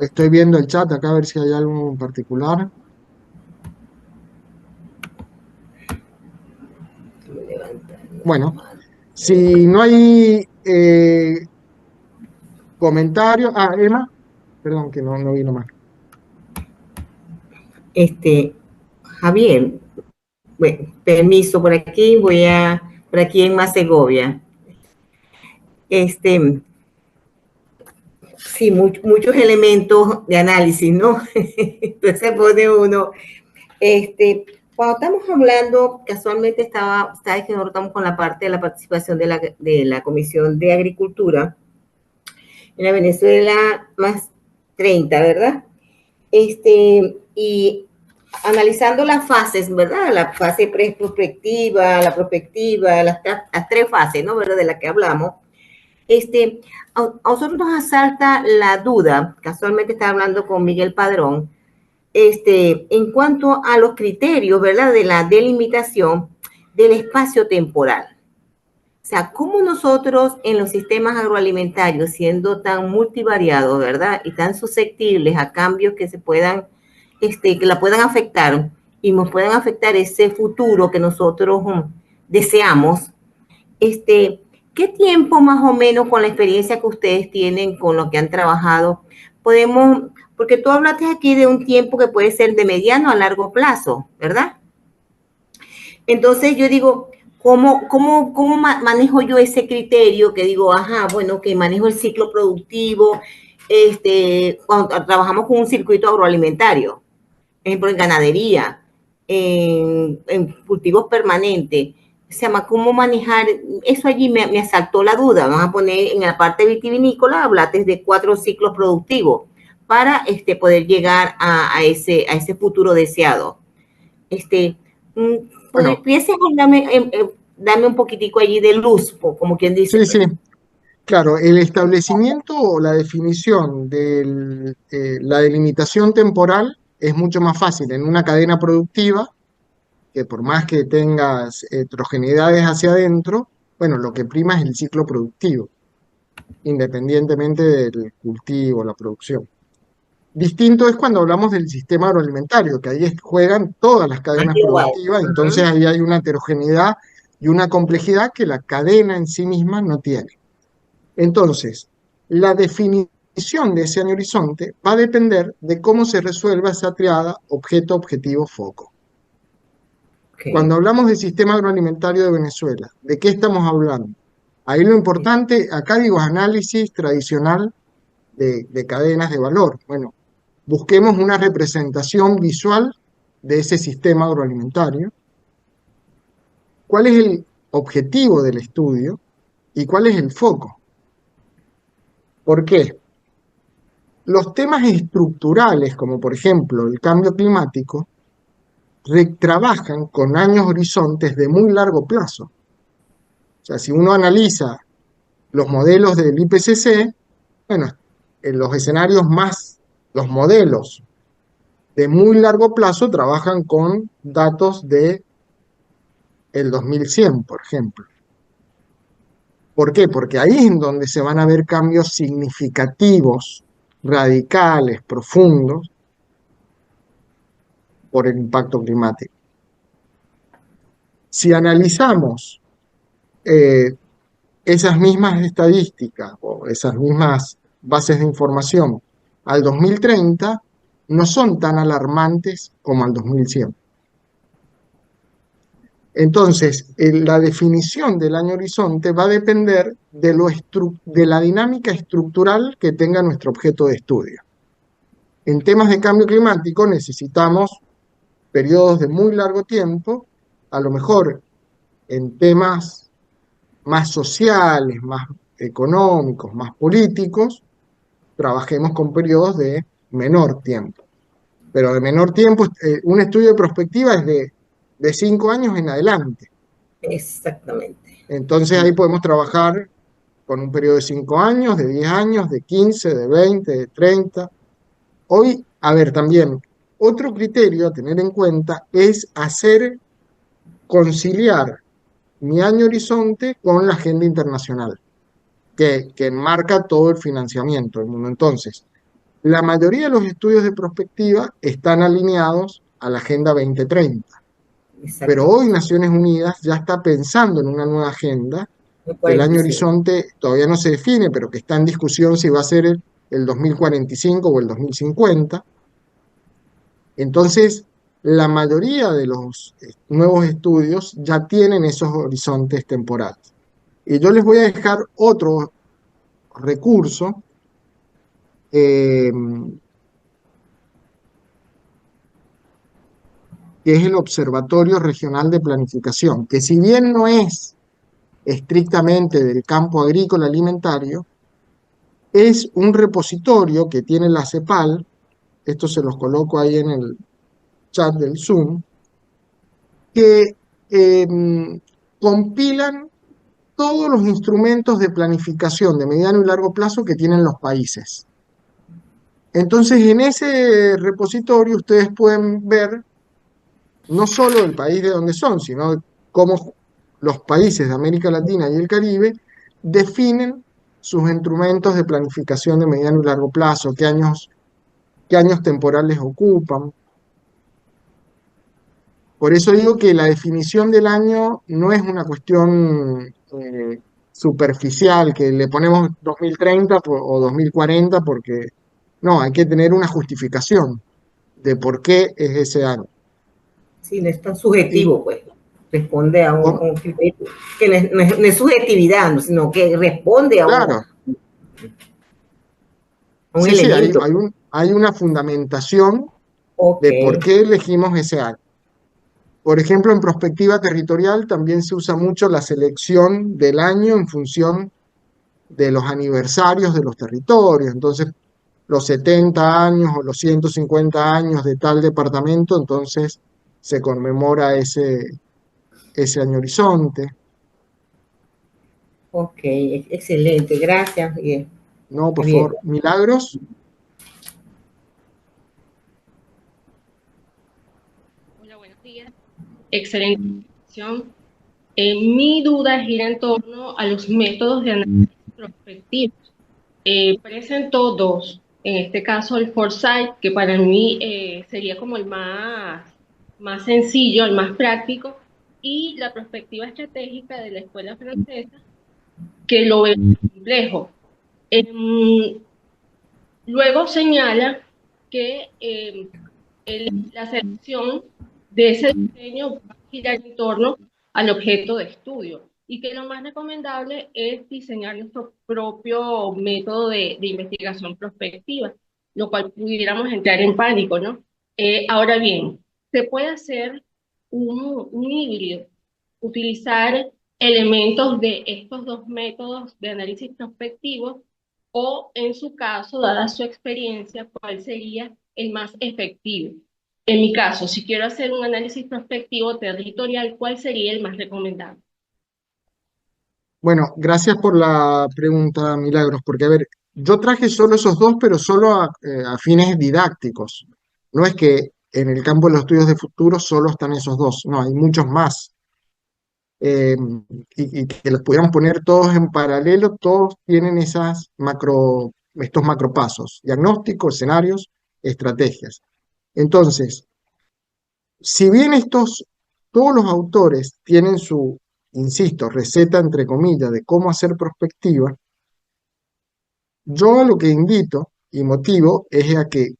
Estoy viendo el chat acá a ver si hay algo en particular. Bueno, si no hay comentarios. Ah, Emma, perdón que no vi nomás. Javier, bueno, permiso por aquí, por aquí en Masegovia. Sí, muchos elementos de análisis, ¿no? Entonces pone uno, cuando estamos hablando, casualmente sabes que nosotros estamos con la parte de la participación de la Comisión de Agricultura en la Venezuela más 30, ¿verdad? Y analizando las fases, ¿verdad? La fase prospectiva, la prospectiva, las tres fases, ¿no? ¿Verdad? De las que hablamos. A nosotros nos asalta la duda, casualmente estaba hablando con Miguel Padrón, en cuanto a los criterios, ¿verdad? De la delimitación del espacio temporal. O sea, cómo nosotros en los sistemas agroalimentarios, siendo tan multivariados, ¿verdad? Y tan susceptibles a cambios que se puedan, que la puedan afectar y nos puedan afectar ese futuro que nosotros deseamos, ¿qué tiempo más o menos con la experiencia que ustedes tienen, con lo que han trabajado, podemos, porque tú hablaste aquí de un tiempo que puede ser de mediano a largo plazo, ¿verdad? Entonces yo digo, ¿cómo manejo yo ese criterio que digo, ajá, bueno, que manejo el ciclo productivo, cuando trabajamos con un circuito agroalimentario, por ejemplo, en ganadería, en cultivos permanentes? Se llama cómo manejar eso. Allí me asaltó la duda. Vamos a poner en la parte vitivinícola, hablaste de 4 ciclos productivos para poder llegar a ese futuro deseado. Bueno, ¿Pudiese darme un poquitico allí de luz, como quien dice? sí. Claro, el establecimiento o la definición de la delimitación temporal es mucho más fácil en una cadena productiva, que por más que tengas heterogeneidades hacia adentro, bueno, lo que prima es el ciclo productivo, independientemente del cultivo, la producción. Distinto es cuando hablamos del sistema agroalimentario, que ahí juegan todas las cadenas Igual. productivas, entonces ahí hay una heterogeneidad y una complejidad que la cadena en sí misma no tiene. Entonces, la definición de ese año horizonte va a depender de cómo se resuelva esa triada objeto, objetivo, foco. Ok. Cuando hablamos del sistema agroalimentario de Venezuela, ¿de qué estamos hablando? Ahí lo importante, acá digo, es análisis tradicional de cadenas de valor. Bueno, busquemos una representación visual de ese sistema agroalimentario. ¿Cuál es el objetivo del estudio y cuál es el foco? ¿Por qué? Los temas estructurales, como por ejemplo el cambio climático, trabajan con años horizontes de muy largo plazo. O sea, si uno analiza los modelos del IPCC, bueno, en los escenarios más, los modelos de muy largo plazo trabajan con datos de el 2100, por ejemplo. ¿Por qué? Porque ahí es en donde se van a ver cambios significativos, radicales, profundos, por el impacto climático. Si analizamos esas mismas estadísticas o esas mismas bases de información al 2030, no son tan alarmantes como al 2100. Entonces, la definición del año horizonte va a depender de la dinámica estructural que tenga nuestro objeto de estudio. En temas de cambio climático necesitamos periodos de muy largo tiempo, a lo mejor en temas más sociales, más económicos, más políticos, trabajemos con periodos de menor tiempo. Pero de menor tiempo, un estudio de prospectiva es de 5 años en adelante. Exactamente. Entonces ahí podemos trabajar con un periodo de 5 años, de 10 años, de 15, de 20, de 30. Hoy, a ver, también, otro criterio a tener en cuenta es conciliar mi año horizonte con la agenda internacional, que enmarca todo el financiamiento del mundo. Entonces, la mayoría de los estudios de prospectiva están alineados a la Agenda 2030, pero hoy Naciones Unidas ya está pensando en una nueva agenda, que el año horizonte todavía no se define, pero que está en discusión si va a ser el 2045 o el 2050. Entonces, la mayoría de los nuevos estudios ya tienen esos horizontes temporales. Y yo les voy a dejar otro recurso, que es el Observatorio Regional de Planificación, que si bien no es estrictamente del campo agrícola alimentario, es un repositorio que tiene la CEPAL, esto se los coloco ahí en el chat del Zoom, que compilan todos los instrumentos de planificación de mediano y largo plazo que tienen los países. Entonces, en ese repositorio ustedes pueden ver no solo el país de donde son, sino cómo los países de América Latina y el Caribe definen sus instrumentos de planificación de mediano y largo plazo, qué años temporales ocupan. Por eso digo que la definición del año no es una cuestión superficial, que le ponemos 2030 o 2040, porque no, hay que tener una justificación de por qué es ese año. Sí, no es tan subjetivo, pues. Responde a ¿Cómo? un criterio, que no es subjetividad, sino que responde a Claro. un Sí, elemento. hay una fundamentación Ok. de por qué elegimos ese año. Por ejemplo, en prospectiva territorial también se usa mucho la selección del año en función de los aniversarios de los territorios. Entonces, los 70 años o los 150 años de tal departamento, entonces se conmemora ese año horizonte. Ok, excelente, gracias. Bien, No, por bien. favor. Milagros. Hola, buenos días. Excelente presentación. Mi duda gira en torno a los métodos de análisis prospectivos. Presentó dos. En este caso, el foresight, que para mí sería como el más sencillo, el más práctico, y la perspectiva estratégica de la escuela francesa, que lo veo complejo. Luego señala que la selección de ese diseño va a girar en torno al objeto de estudio y que lo más recomendable es diseñar nuestro propio método de investigación prospectiva, lo cual pudiéramos entrar en pánico, ¿no? Ahora bien, se puede hacer un híbrido, utilizar elementos de estos dos métodos de análisis prospectivo o, en su caso, dada su experiencia, cuál sería el más efectivo. En mi caso, si quiero hacer un análisis prospectivo territorial, ¿cuál sería el más recomendable? Bueno, gracias por la pregunta, Milagros, porque a ver, yo traje solo esos dos, pero solo a fines didácticos. No es que en el campo de los estudios de futuro solo están esos dos, no, hay muchos más. eh, y que los pudiéramos poner todos en paralelo, todos tienen estos macropasos, diagnóstico, escenarios, estrategias. Entonces, si bien todos los autores tienen su, insisto, receta entre comillas de cómo hacer prospectiva, yo a lo que invito y motivo es a que,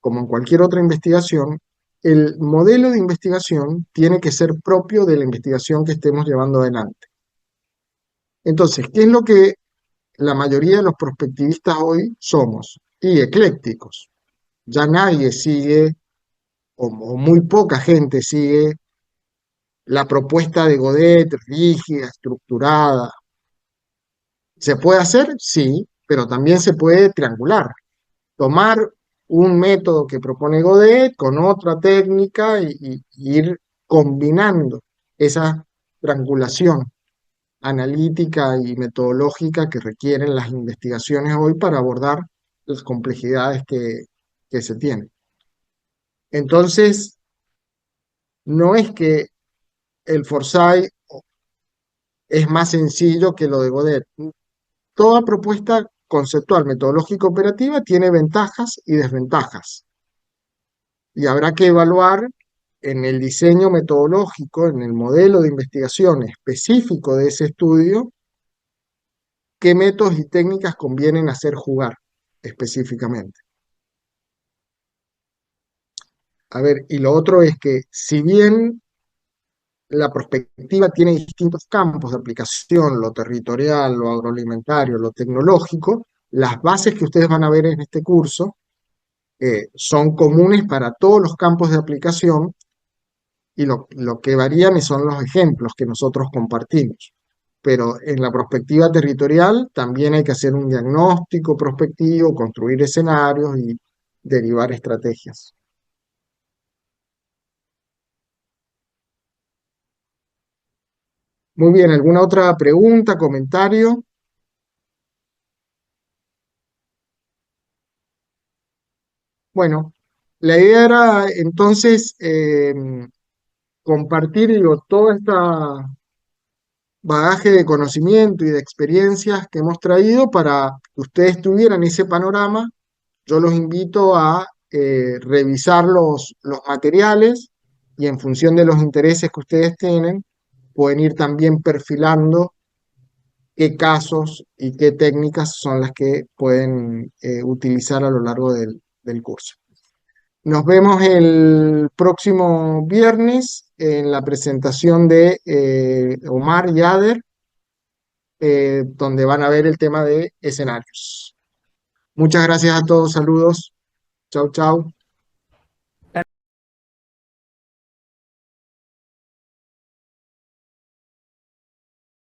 como en cualquier otra investigación, el modelo de investigación tiene que ser propio de la investigación que estemos llevando adelante. Entonces, ¿qué es lo que la mayoría de los prospectivistas hoy somos? Y eclécticos. Ya nadie sigue, o muy poca gente sigue la propuesta de Godet, rígida, estructurada. ¿Se puede hacer? Sí, pero también se puede triangular. Tomar un método que propone Godet con otra técnica y ir combinando esa triangulación analítica y metodológica que requieren las investigaciones hoy para abordar las complejidades que se tienen. Entonces, no es que el Forsyth es más sencillo que lo de Godet. Toda propuesta conceptual, metodológica, operativa tiene ventajas y desventajas. Y habrá que evaluar en el diseño metodológico, en el modelo de investigación específico de ese estudio, qué métodos y técnicas convienen hacer jugar específicamente. A ver, y lo otro es que si bien la prospectiva tiene distintos campos de aplicación, lo territorial, lo agroalimentario, lo tecnológico, las bases que ustedes van a ver en este curso son comunes para todos los campos de aplicación y lo que varían son los ejemplos que nosotros compartimos. Pero en la prospectiva territorial también hay que hacer un diagnóstico prospectivo, construir escenarios y derivar estrategias. Muy bien, ¿alguna otra pregunta, comentario? Bueno, la idea era entonces compartir, digo, toda esta bagaje de conocimiento y de experiencias que hemos traído para que ustedes tuvieran ese panorama. Yo los invito a revisar los materiales y en función de los intereses que ustedes tienen, pueden ir también perfilando qué casos y qué técnicas son las que pueden utilizar a lo largo del curso. Nos vemos el próximo viernes en la presentación de Omar Yader, donde van a ver el tema de escenarios. Muchas gracias a todos, saludos. Chau, chau.